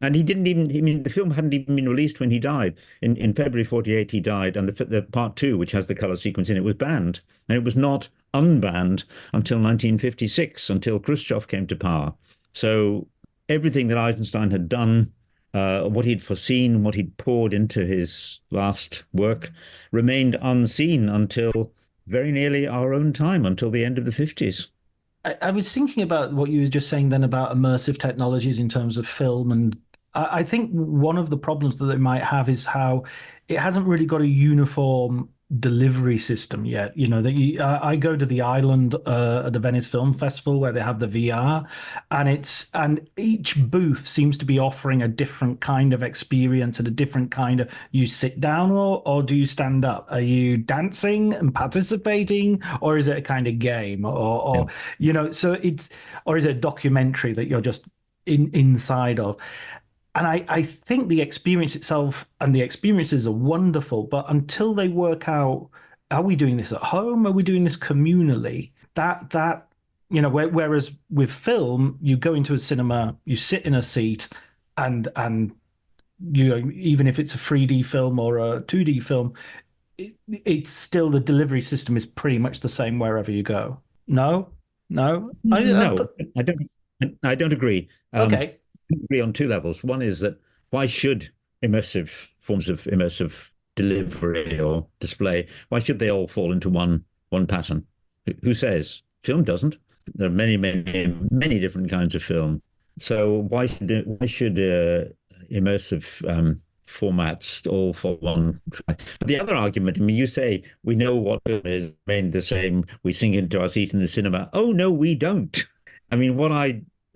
And he didn't even, I mean, the film hadn't even been released when he died. In February 48, he died, and the part two, which has the color sequence in it, was banned. And it was not unbanned until 1956, until Khrushchev came to power. So everything that Eisenstein had done, what he'd foreseen, what he'd poured into his last work, remained unseen until very nearly our own time, until the end of the 50s. I was thinking about what you were just saying then about immersive technologies in terms of film, and I think one of the problems that they might have is how it hasn't really got a uniform delivery system yet. You know, that I go to the island at the Venice Film Festival where they have the VR, and each booth seems to be offering a different kind of experience and a different kind of. You sit down or do you stand up? Are you dancing and participating, or is it a kind of game, Yeah. or so it's, or is it a documentary that you're just inside of? And I think the experience itself and the experiences are wonderful, but until they work out, are we doing this at home? Are we doing this communally? Whereas with film, you go into a cinema, you sit in a seat, and even if it's a 3D film or a 2D film, it's still the delivery system is pretty much the same wherever you go. No, no, No, I don't. I don't agree. okay. I agree on two levels. One is that why should immersive forms of immersive delivery or display, why should they all fall into one pattern? Who says? Film doesn't. There are many, many, many different kinds of film. So why should immersive formats all fall one track? But the other argument, I mean, you say we know what film is remained the same. We sink into our seat in the cinema. Oh no, we don't. I mean,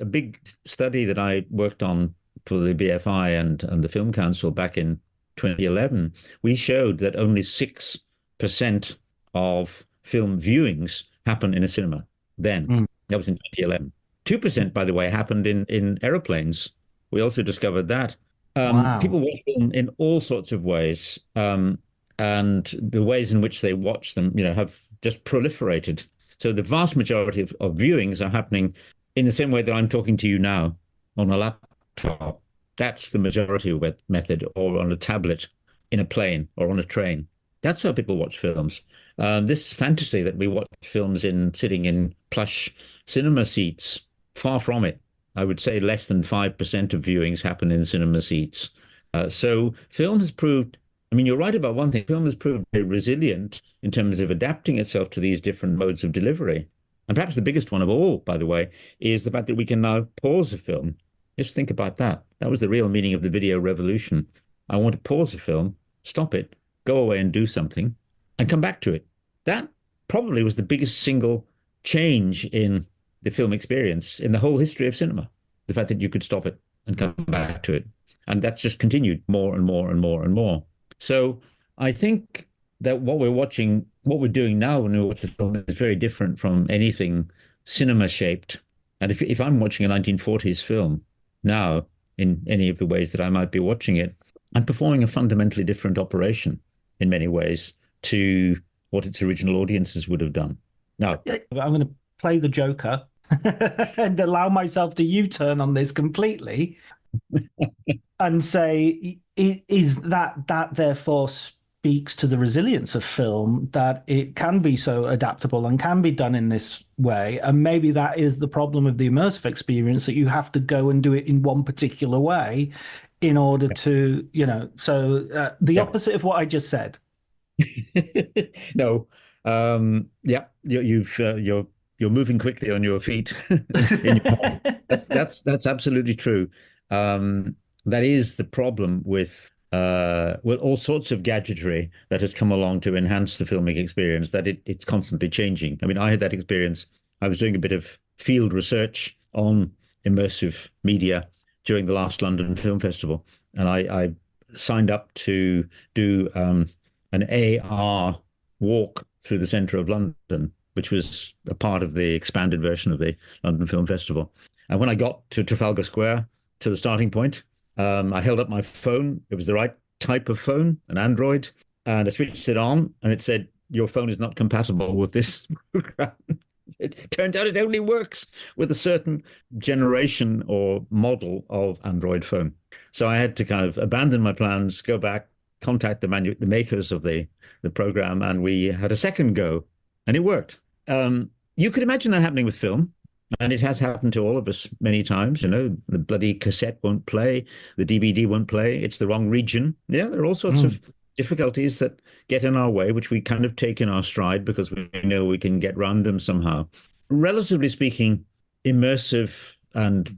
a big study that I worked on for the BFI and the Film Council back in 2011, we showed that only 6% of film viewings happen in a cinema then. Mm. That was in 2011. 2%, by the way, happened in aeroplanes. We also discovered that. People Wow. watch film in all sorts of ways, and the ways in which they watch them, have just proliferated. So the vast majority of viewings are happening in the same way that I'm talking to you now on a laptop. That's the majority method, or on a tablet, in a plane, or on a train. That's how people watch films. This fantasy that we watch films in sitting in plush cinema seats, far from it. I would say less than 5% of viewings happen in cinema seats. So film has proved, I mean, you're right about one thing, film has proved very resilient in terms of adapting itself to these different modes of delivery. And perhaps the biggest one of all, by the way, is the fact that we can now pause a film. Just think about that. That was the real meaning of the video revolution. I want to pause a film, stop it, go away and do something, and come back to it. That probably was the biggest single change in the film experience in the whole history of cinema. The fact that you could stop it and come back to it. And that's just continued more and more and more and more. So I think that what we're doing now when we watch a film is very different from anything cinema shaped. And if I'm watching a 1940s film now, in any of the ways that I might be watching it, I'm performing a fundamentally different operation in many ways to what its original audiences would have done. Now, I'm going to play the Joker and allow myself to U-turn on this completely and say, is that therefore speaks to the resilience of film, that it can be so adaptable and can be done in this way. And maybe that is the problem of the immersive experience, that you have to go and do it in one particular way in order to, the opposite of what I just said. No, yeah, you're moving quickly on your feet. That's absolutely true. That is the problem with all sorts of gadgetry that has come along to enhance the filming experience, that it's constantly changing. I mean, I had that experience. I was doing a bit of field research on immersive media during the last London Film Festival, and I signed up to do an AR walk through the centre of London, which was a part of the expanded version of the London Film Festival. And when I got to Trafalgar Square, to the starting point, I held up my phone. It was the right type of phone, an Android, and I switched it on, and it said, "Your phone is not compatible with this program." It turned out it only works with a certain generation or model of Android phone. So I had to kind of abandon my plans, go back, contact the makers of the program, and we had a second go, and it worked. You could imagine that happening with film. And it has happened to all of us many times. The bloody cassette won't play, the DVD won't play, it's the wrong region. Yeah, there are all sorts of difficulties that get in our way, which we kind of take in our stride because we know we can get around them somehow. Relatively speaking, immersive and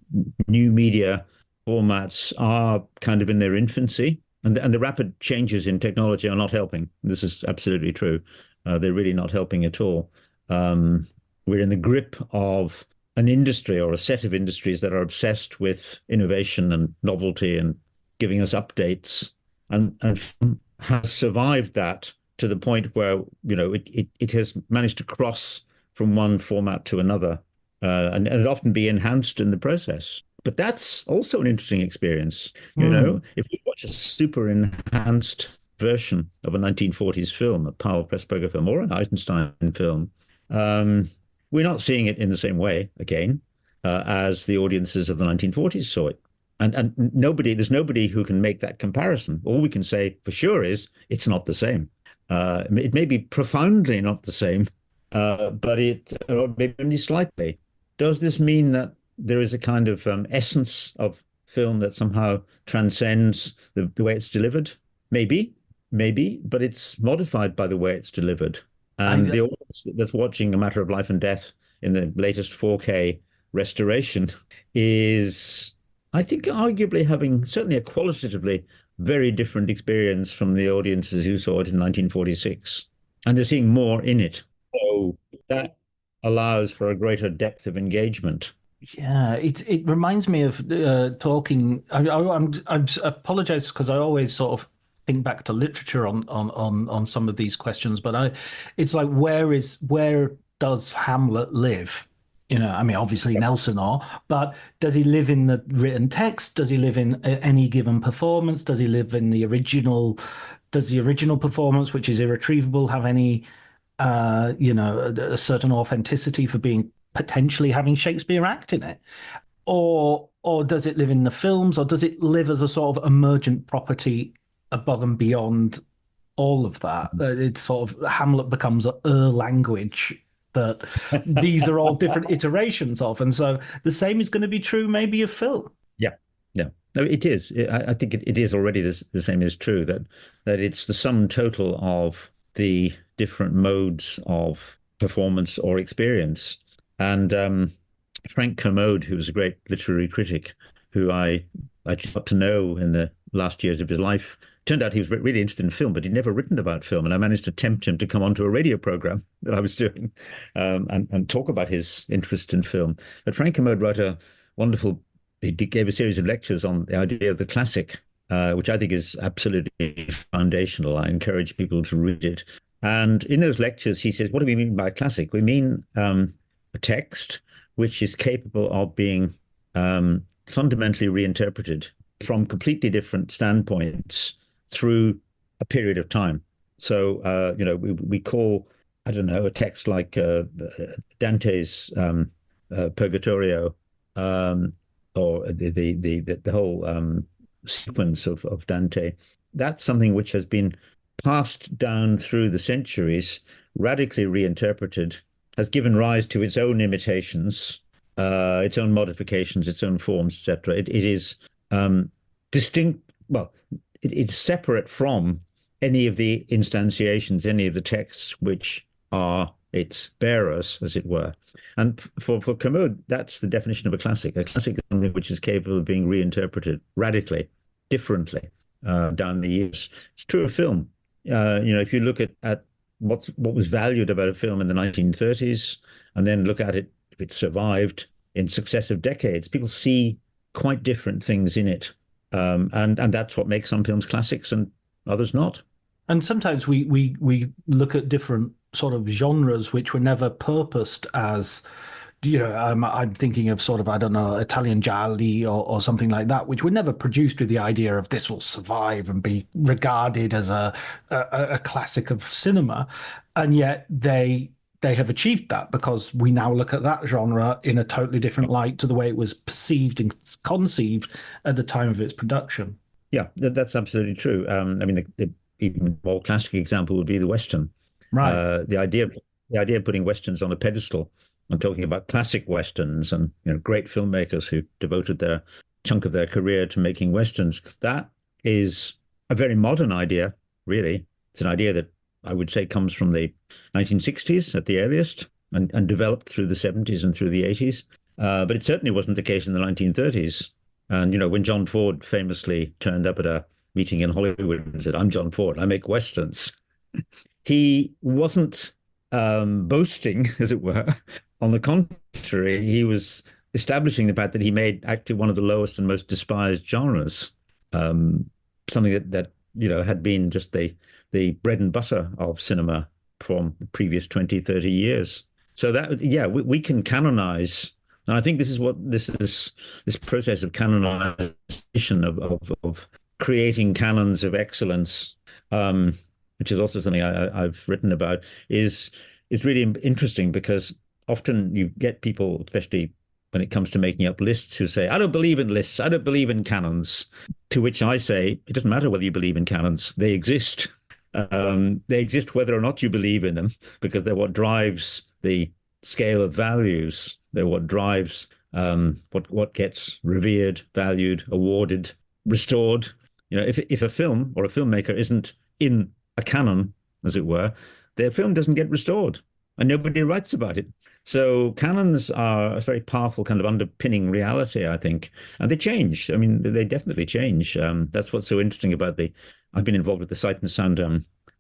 new media formats are kind of in their infancy, and the rapid changes in technology are not helping. This is absolutely true. They're really not helping at all. We're in the grip of an industry or a set of industries that are obsessed with innovation and novelty and giving us updates, and has survived that to the point where it has managed to cross from one format to another, and it often be enhanced in the process. But that's also an interesting experience. If you watch a super enhanced version of a 1940s film, a Powell Pressburger film or an Eisenstein film, we're not seeing it in the same way again as the audiences of the 1940s saw it. And there's nobody who can make that comparison. All we can say for sure is it's not the same. It may be profoundly not the same, but or maybe only slightly. Does this mean that there is a kind of essence of film that somehow transcends the way it's delivered? Maybe, but it's modified by the way it's delivered. And the audience that's watching A Matter of Life and Death in the latest 4K restoration is, I think, arguably having certainly a qualitatively very different experience from the audiences who saw it in 1946. And they're seeing more in it. So that allows for a greater depth of engagement. Yeah, it reminds me of talking. I apologize because I always sort of think back to literature on some of these questions, but it's like where does Hamlet live? I mean, obviously Nelson but does he live in the written text? Does he live in any given performance? Does he live in the original? Does the original performance, which is irretrievable, have any a certain authenticity for being potentially having Shakespeare act in it? Or does it live in the films, or does it live as a sort of emergent property above and beyond all of that? It's sort of Hamlet becomes a language that these are all different iterations of, and so the same is going to be true maybe of film. Yeah, no, it is. I think it is already the same is true, that it's the sum total of the different modes of performance or experience. And Frank Kermode, who was a great literary critic, who I got to know in the last years of his life, turned out he was really interested in film, but he'd never written about film. And I managed to tempt him to come onto a radio program that I was doing and talk about his interest in film. But Frank Kermode wrote a wonderful he gave a series of lectures on the idea of the classic, which I think is absolutely foundational. I encourage people to read it. And in those lectures, he says, what do we mean by classic? We mean a text which is capable of being fundamentally reinterpreted from completely different standpoints through a period of time. So, we call, I don't know, a text like Dante's Purgatorio, or the whole sequence of Dante. That's something which has been passed down through the centuries, radically reinterpreted, has given rise to its own imitations, its own modifications, its own forms, etc. It is distinct. Well, it's separate from any of the instantiations, any of the texts which are its bearers, as it were. And for Kermode, that's the definition of a classic. A classic is something which is capable of being reinterpreted radically, differently down the years. It's true of film. If you look at what was valued about a film in the 1930s, and then look at it, if it survived in successive decades, people see quite different things in it. And that's what makes some films classics and others not. And sometimes we look at different sort of genres which were never purposed as, I'm thinking of sort of, I don't know, Italian gialli or something like that, which were never produced with the idea of this will survive and be regarded as a classic of cinema. And yet they have achieved that because we now look at that genre in a totally different light to the way it was perceived and conceived at the time of its production. Yeah, that's absolutely true. The even more classic example would be the Western. Right. The idea of putting Westerns on a pedestal and talking about classic Westerns and great filmmakers who devoted their chunk of their career to making Westerns, that is a very modern idea, really. It's an idea that I would say comes from the 1960s at the earliest and developed through the 70s and through the 80s. But it certainly wasn't the case in the 1930s. And, when John Ford famously turned up at a meeting in Hollywood and said, I'm John Ford, I make Westerns, he wasn't boasting, as it were. On the contrary, he was establishing the fact that he made actually one of the lowest and most despised genres, something that had been just the bread and butter of cinema from the previous 20, 30 years. So that, we can canonize. And I think this process of canonization of creating canons of excellence, which is also something I've written about, is really interesting because often you get people, especially when it comes to making up lists, who say, I don't believe in lists, I don't believe in canons, to which I say, it doesn't matter whether you believe in canons, they exist. They exist whether or not you believe in them, because they're what drives the scale of values. They're what drives what gets revered, valued, awarded, restored. If a film or a filmmaker isn't in a canon, as it were, their film doesn't get restored and nobody writes about it. So canons are a very powerful kind of underpinning reality, I think. And they change. I mean, they definitely change. That's what's so interesting about I've been involved with the Sight and Sound,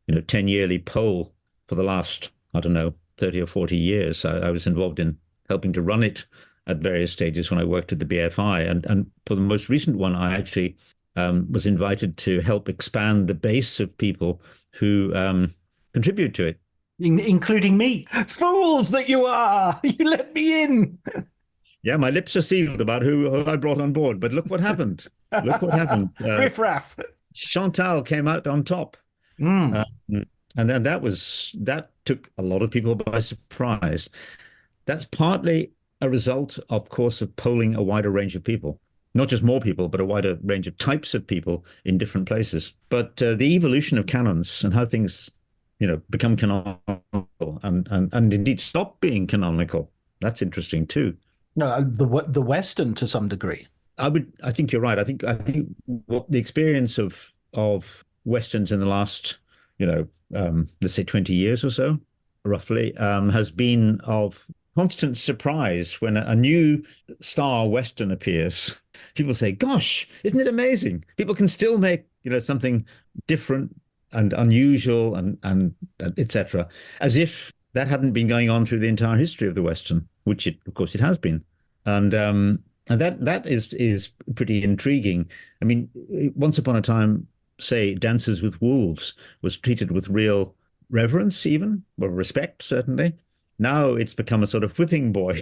10-yearly poll for the last, I don't know, 30 or 40 years. I was involved in helping to run it at various stages when I worked at the BFI. And for the most recent one, I actually was invited to help expand the base of people who contribute to it. Including me. Fools that you are! You let me in! Yeah, my lips are sealed about who I brought on board, but look what happened. Look what happened. Riff raff. Chantal came out on top. Mm. And then that took a lot of people by surprise. That's partly a result, of course, of polling a wider range of people. Not just more people, but a wider range of types of people in different places. But the evolution of canons and how things, become canonical and indeed stop being canonical, that's interesting too. No, the Western to some degree. I think you're right. I think what the experience of Westerns in the last, let's say 20 years or so, roughly, has been of constant surprise when a new star Western appears. People say, gosh, isn't it amazing? People can still make, something different and unusual and etc. As if that hadn't been going on through the entire history of the Western, which of course it has been. And And that is pretty intriguing. I mean, once upon a time, say, Dances with Wolves was treated with real reverence, even, or respect, certainly. Now it's become a sort of whipping boy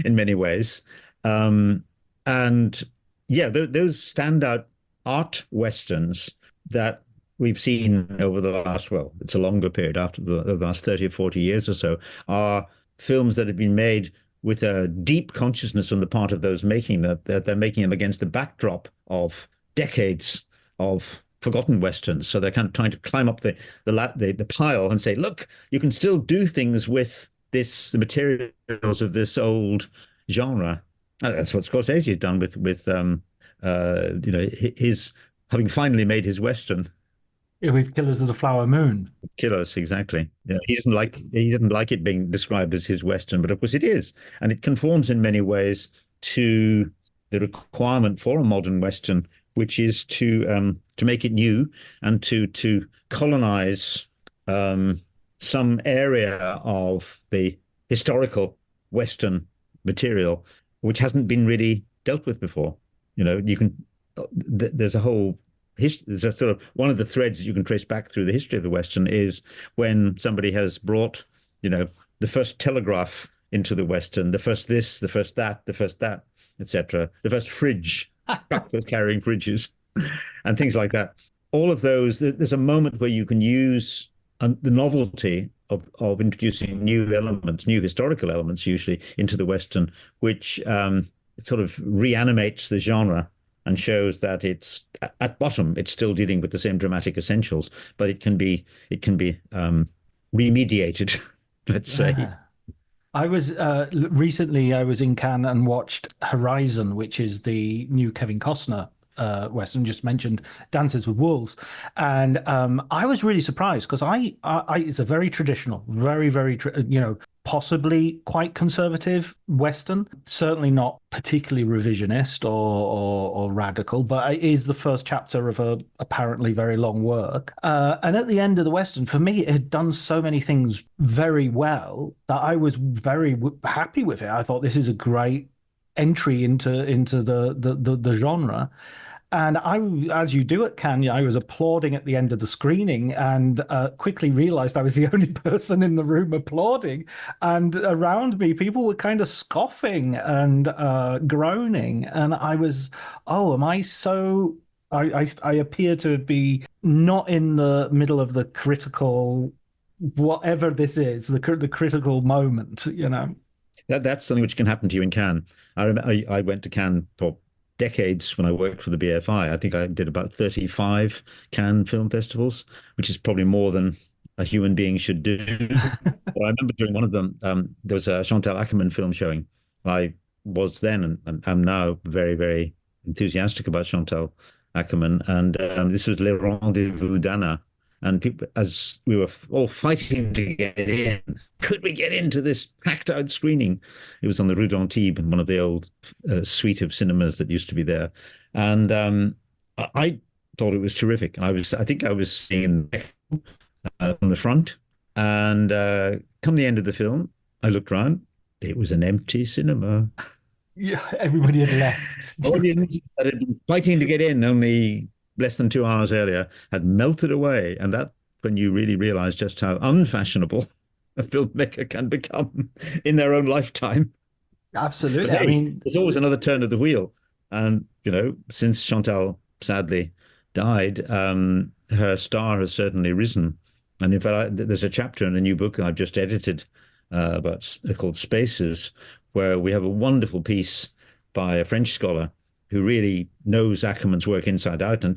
in many ways. Um, and yeah, those standout art westerns that we've seen over the last, well, it's a longer period after the last 30 or 40 years or so, are films that have been made with a deep consciousness on the part of those making that they're making them against the backdrop of decades of forgotten westerns. So they're kind of trying to climb up the pile and say, look, you can still do things with the materials of this old genre. That's what Scorsese has done with his having finally made his western. Yeah, with Killers of the Flower Moon. Killers, exactly. Yeah, he doesn't like it being described as his western, but of course it is, and it conforms in many ways to the requirement for a modern western, which is to make it new and to colonize some area of the historical western material which hasn't been really dealt with before. You can there's a whole there's a sort of one of the threads that you can trace back through the history of the Western is when somebody has brought, the first telegraph into the Western, the first this, the first that, etc., the first fridge, truck that's carrying fridges, and things like that. All of those, there's a moment where you can use the novelty of introducing new elements, new historical elements, usually into the Western, which sort of reanimates the genre and shows that it's at bottom it's still dealing with the same dramatic essentials, but it can be remediated, let's say. Yeah. I was recently I was in Cannes and watched Horizon, which is the new Kevin Costner Western, just mentioned Dances with Wolves, and I was really surprised because it's a very traditional, possibly quite conservative Western, certainly not particularly revisionist or radical, but it is the first chapter of a apparently very long work. And at the end of the Western, for me, it had done so many things very well that I was very happy with it. I thought this is a great entry into the genre. And I, as you do at Cannes, I was applauding at the end of the screening and quickly realized I was the only person in the room applauding. And around me, people were kind of scoffing and groaning. And I was, oh, am I so... I appear to be not in the middle of the critical, whatever this is, the critical moment, you know? That's something which can happen to you in Cannes. I went to Cannes for decades when I worked for the BFI. I think I did about 35 Cannes film festivals, which is probably more than a human being should do. But I remember during one of them, there was a Chantal Akerman film showing. I was then and am now very, very enthusiastic about Chantal Akerman. And this was Le Rendezvous d'Anna. And people, as we were all fighting to get in, could we get into this packed out screening? It was on the Rue d'Antibes, one of the old suite of cinemas that used to be there. And I thought it was terrific. I think I was seeing on the front. And come the end of the film, I looked around. It was an empty cinema. Yeah, everybody had left. Audience that had been fighting to get in only less than 2 hours earlier had melted away. And that when you really realize just how unfashionable a filmmaker can become in their own lifetime. Absolutely. But I hey, mean, there's always another turn of the wheel. And, since Chantal sadly died, her star has certainly risen. And in fact, there's a chapter in a new book I've just edited called Spaces, where we have a wonderful piece by a French scholar who really knows Ackerman's work inside out. And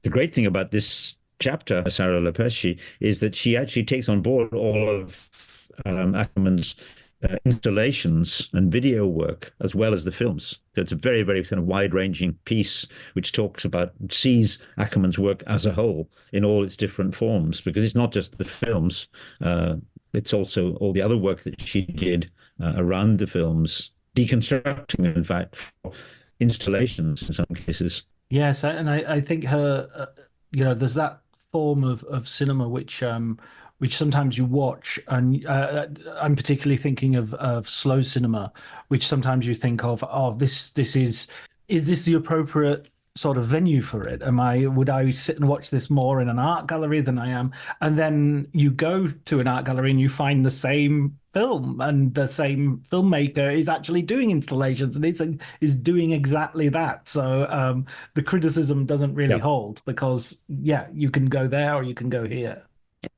the great thing about this chapter, Sarah Lepesci, is that she actually takes on board all of Ackerman's installations and video work as well as the films. So it's a very, very kind of wide-ranging piece which sees Ackerman's work as a whole in all its different forms, because it's not just the films, it's also all the other work that she did around the films, deconstructing, in fact, installations in some cases. yes, and I think her, there's that form of cinema which which sometimes you watch, and I'm particularly thinking of slow cinema, which sometimes you think of, oh, this is this the appropriate sort of venue for it? Would I sit and watch this more in an art gallery than I am? And then you go to an art gallery and you find the same film, and the same filmmaker is actually doing installations, and is doing exactly that. So the criticism doesn't really Yeah. hold, because yeah, you can go there or you can go here.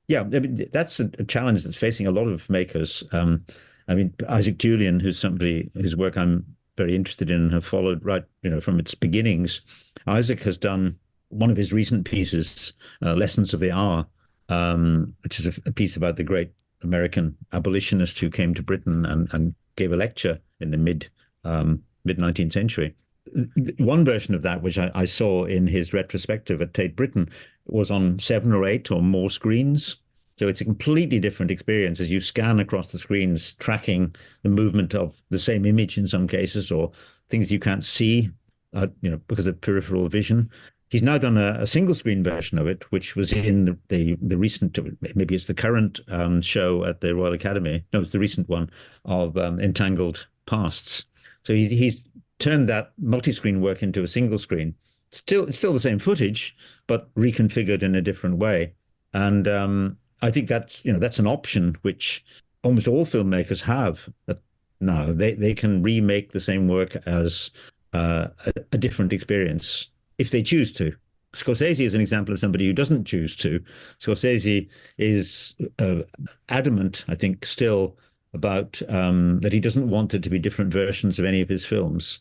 Yeah, I mean, that's a challenge that's facing a lot of makers. I mean, Isaac Julian, who's somebody whose work I'm very interested in and have followed right, from its beginnings. Isaac has done one of his recent pieces, Lessons of the Hour, which is a piece about the great American abolitionist who came to Britain and gave a lecture in the mid 19th century. One version of that, which I saw in his retrospective at Tate Britain, was on 7 or 8 or more screens. So it's a completely different experience as you scan across the screens, tracking the movement of the same image in some cases, or things you can't see, because of peripheral vision. He's now done a single screen version of it, which was in the recent, maybe it's the current show at the Royal Academy. No, it's the recent one of Entangled Pasts. So he's turned that multi-screen work into a single screen. It's still the same footage, but reconfigured in a different way. And I think that's an option which almost all filmmakers have now. They can remake the same work as a different experience if they choose to. Scorsese is an example of somebody who doesn't choose to. Scorsese is adamant, I think, still about that he doesn't want there to be different versions of any of his films.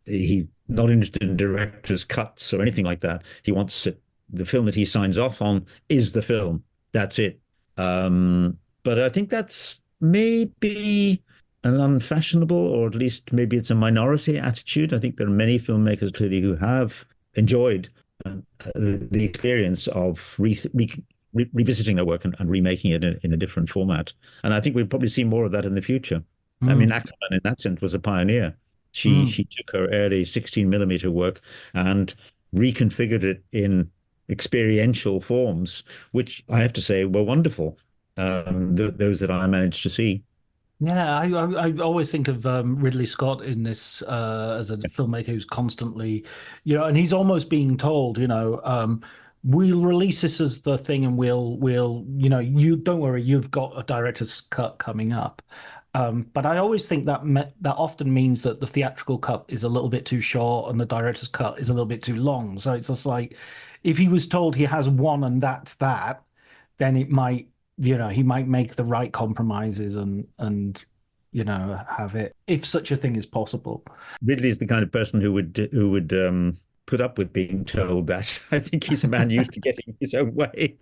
He's not interested in director's cuts or anything like that. He wants the film that he signs off on is the film. That's it. But I think that's maybe an unfashionable, or at least maybe it's a minority attitude. I think there are many filmmakers clearly who have enjoyed the experience of revisiting their work and remaking it in a different format. And I think we'll probably see more of that in the future. I mean, Ackerman in that sense was a pioneer. She took her early 16 mm work and reconfigured it in experiential forms, which I have to say were wonderful. Those that I managed to see. Yeah, I always think of Ridley Scott in this as a filmmaker who's constantly, and he's almost being told, we'll release this as the thing, and we'll, you don't worry, you've got a director's cut coming up. But I always think that often means that the theatrical cut is a little bit too short and the director's cut is a little bit too long. So it's just like, if he was told he has one and that's that, then it might, he might make the right compromises and have it, if such a thing is possible. Ridley is the kind of person who would put up with being told that. I think he's a man used to getting his own way,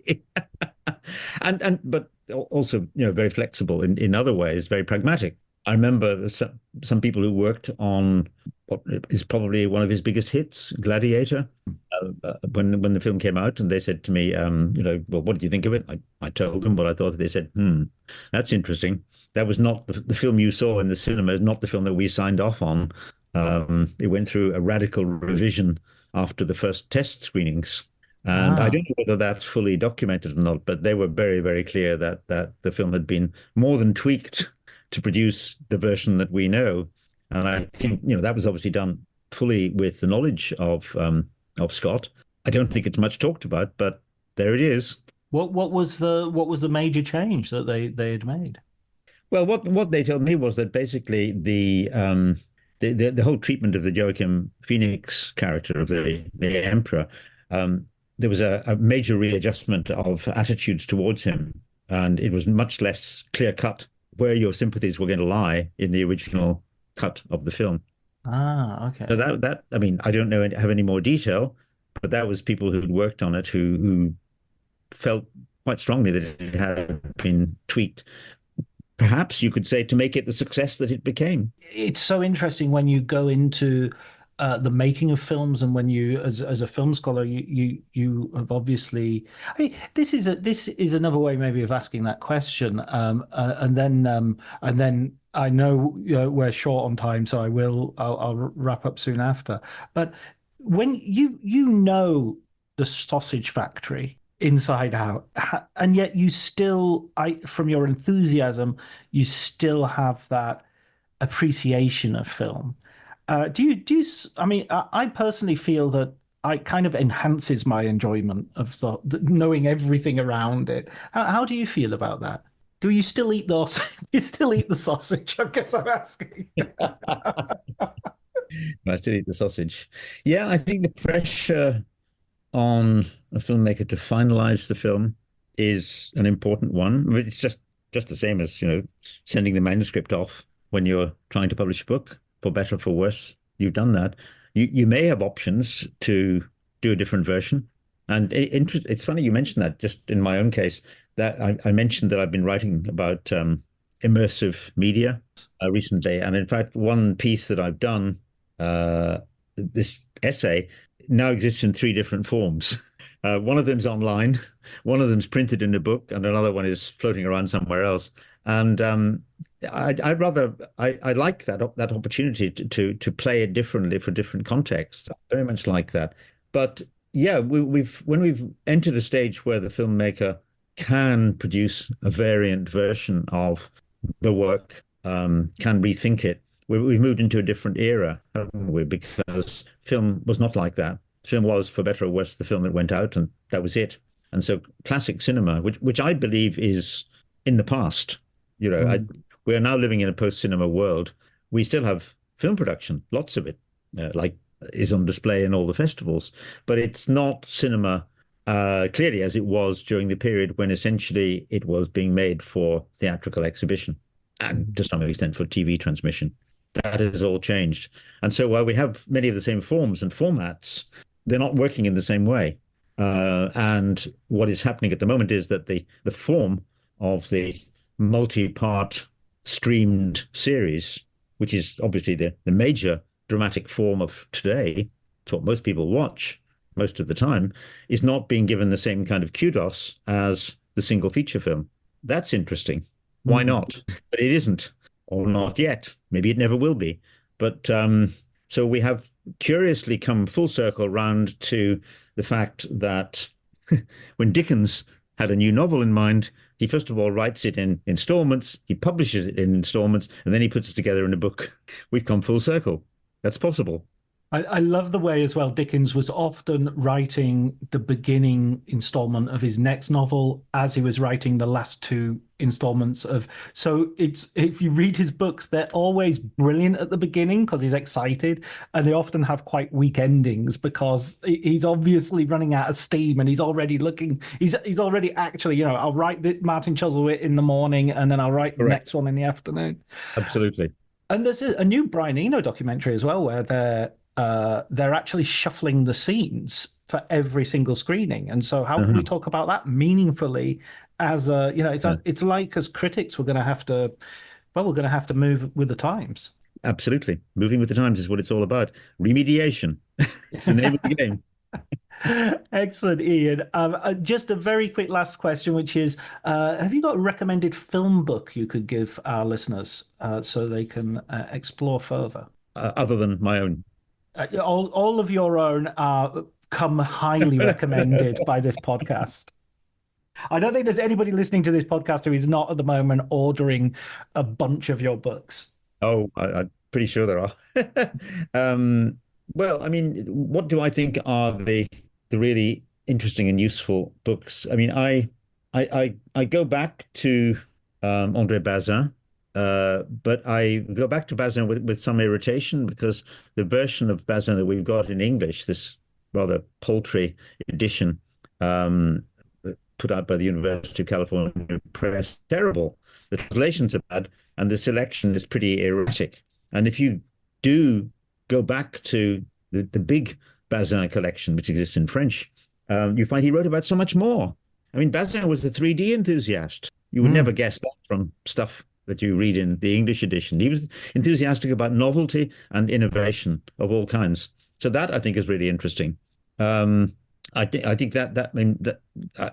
but also very flexible in other ways, very pragmatic. I remember some people who worked on what is probably one of his biggest hits, Gladiator, when the film came out, and they said to me, well, what did you think of it? I told them what I thought. They said, that's interesting. That was not the film you saw in the cinema, is not the film that we signed off on. It went through a radical revision after the first test screenings. And I don't know whether that's fully documented or not, but they were very, very clear that the film had been more than tweaked to produce the version that we know. And I think, that was obviously done fully with the knowledge of Scott. I don't think it's much talked about, but there it is. What was the major change that they had made? Well, what they told me was that basically the whole treatment of the Joachim Phoenix character of the emperor, there was a major readjustment of attitudes towards him, and it was much less clear cut where your sympathies were going to lie in the original cut of the film. Okay. So that I mean, I don't have any more detail, but that was people who'd worked on it who felt quite strongly that it had been tweaked. Perhaps you could say to make it the success that it became. It's so interesting when you go into the making of films, and when you, as a film scholar, you have obviously. I mean, this is another way maybe of asking that question. And then I know, we're short on time, so I'll wrap up soon after. But when the sausage factory inside out. And yet you still, from your enthusiasm, you still have that appreciation of film. I mean, I personally feel that I kind of enhances my enjoyment of the knowing everything around it. How do you feel about that? Do you still eat those? Do you still eat the sausage? I guess I'm asking. I still eat the sausage. Yeah, I think the pressure on a filmmaker to finalize the film is an important one. I mean, it's just the same as, sending the manuscript off when you're trying to publish a book, for better or for worse. You've done that. You may have options to do a different version. And it's funny you mentioned that. Just in my own case, that I mentioned that I've been writing about immersive media recently. And in fact, one piece that I've done, this essay, now exists in three different forms. One of them's online, one of them's printed in a book, and another one is floating around somewhere else. And I like that opportunity to play it differently for different contexts. I very much like that. But yeah, when we've entered a stage where the filmmaker can produce a variant version of the work, can rethink it. We've moved into a different era, haven't we? Because film was not like that. Film was, for better or worse, the film that went out, and that was it. And so classic cinema, which I believe is in the past, we are now living in a post-cinema world. We still have film production, lots of it, like is on display in all the festivals, but it's not cinema clearly as it was during the period when essentially it was being made for theatrical exhibition and to some extent for TV transmission. That has all changed. And so while we have many of the same forms and formats, they're not working in the same way. And what is happening at the moment is that the form of the multi-part streamed series, which is obviously the major dramatic form of today, it's what most people watch most of the time, is not being given the same kind of kudos as the single feature film. That's interesting. Why not? But it isn't, or not yet. Maybe it never will be. But so we have curiously come full circle round to the fact that when Dickens had a new novel in mind, he first of all writes it in installments, he publishes it in installments, and then he puts it together in a book. We've come full circle. That's possible. I love the way as well Dickens was often writing the beginning installment of his next novel as he was writing the last two installments of. So it's, if you read his books, they're always brilliant at the beginning because he's excited, and they often have quite weak endings because he's obviously running out of steam and he's already looking. He's already actually, I'll write the Martin Chuzzlewit in the morning and then I'll write the next one in the afternoon. Absolutely. And there's a new Brian Eno documentary as well where they're actually shuffling the scenes for every single screening. And so how can we talk about that meaningfully as it's like as critics, we're going to have to move with the times. Absolutely. Moving with the times is what it's all about. Remediation. It's the name of the game. Excellent, Ian. Just a very quick last question, which is, have you got a recommended film book you could give our listeners so they can explore further? Other than my own. All of your own come highly recommended by this podcast. I don't think there's anybody listening to this podcast who is not at the moment ordering a bunch of your books. Oh, I'm pretty sure there are. Well, I mean, what do I think are the really interesting and useful books? I mean, I go back to André Bazin. But I go back to Bazin with some irritation because the version of Bazin that we've got in English, this rather paltry edition put out by the University of California Press, terrible. The translations are bad and the selection is pretty erratic. And if you do go back to the big Bazin collection, which exists in French, you find he wrote about so much more. I mean, Bazin was a 3D enthusiast. You would never guess that from stuff that you read in the English edition. He was enthusiastic about novelty and innovation of all kinds. So that I think is really interesting. I think that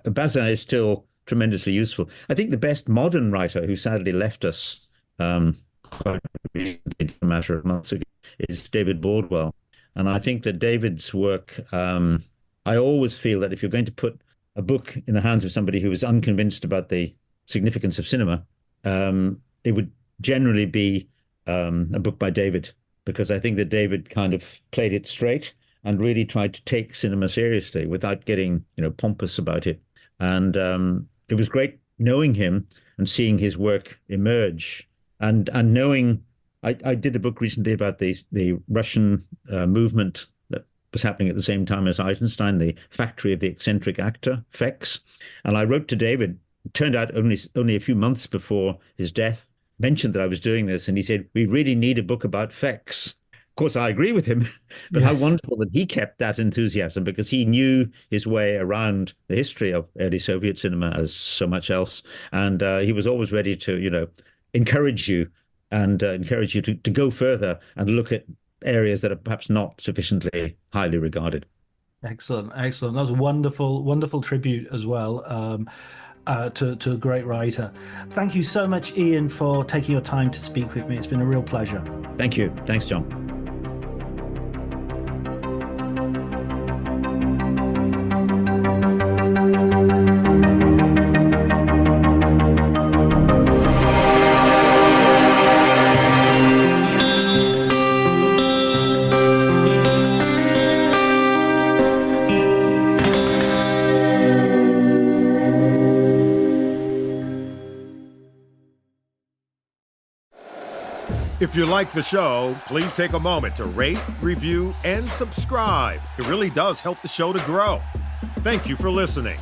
Bazin is still tremendously useful. I think the best modern writer who sadly left us quite recently, a matter of months ago, is David Bordwell. And I think that David's work, I always feel that if you're going to put a book in the hands of somebody who was unconvinced about the significance of cinema, it would generally be a book by David, because I think that David kind of played it straight and really tried to take cinema seriously without getting, pompous about it. And it was great knowing him and seeing his work emerge, and knowing I did a book recently about the Russian movement that was happening at the same time as Eisenstein, the factory of the eccentric actor, FX. And I wrote to David. It turned out only a few months before his death, mentioned that I was doing this, and he said, "We really need a book about FX." Of course, I agree with him, but How wonderful that he kept that enthusiasm, because he knew his way around the history of early Soviet cinema as so much else. And he was always ready to, encourage you to go further and look at areas that are perhaps not sufficiently highly regarded. Excellent, excellent. That was a wonderful, wonderful tribute as well. To a great writer. Thank you so much, Ian, for taking your time to speak with me. It's been a real pleasure. Thank you. Thanks, John. If you like the show, please take a moment to rate, review, and subscribe. It really does help the show to grow. Thank you for listening.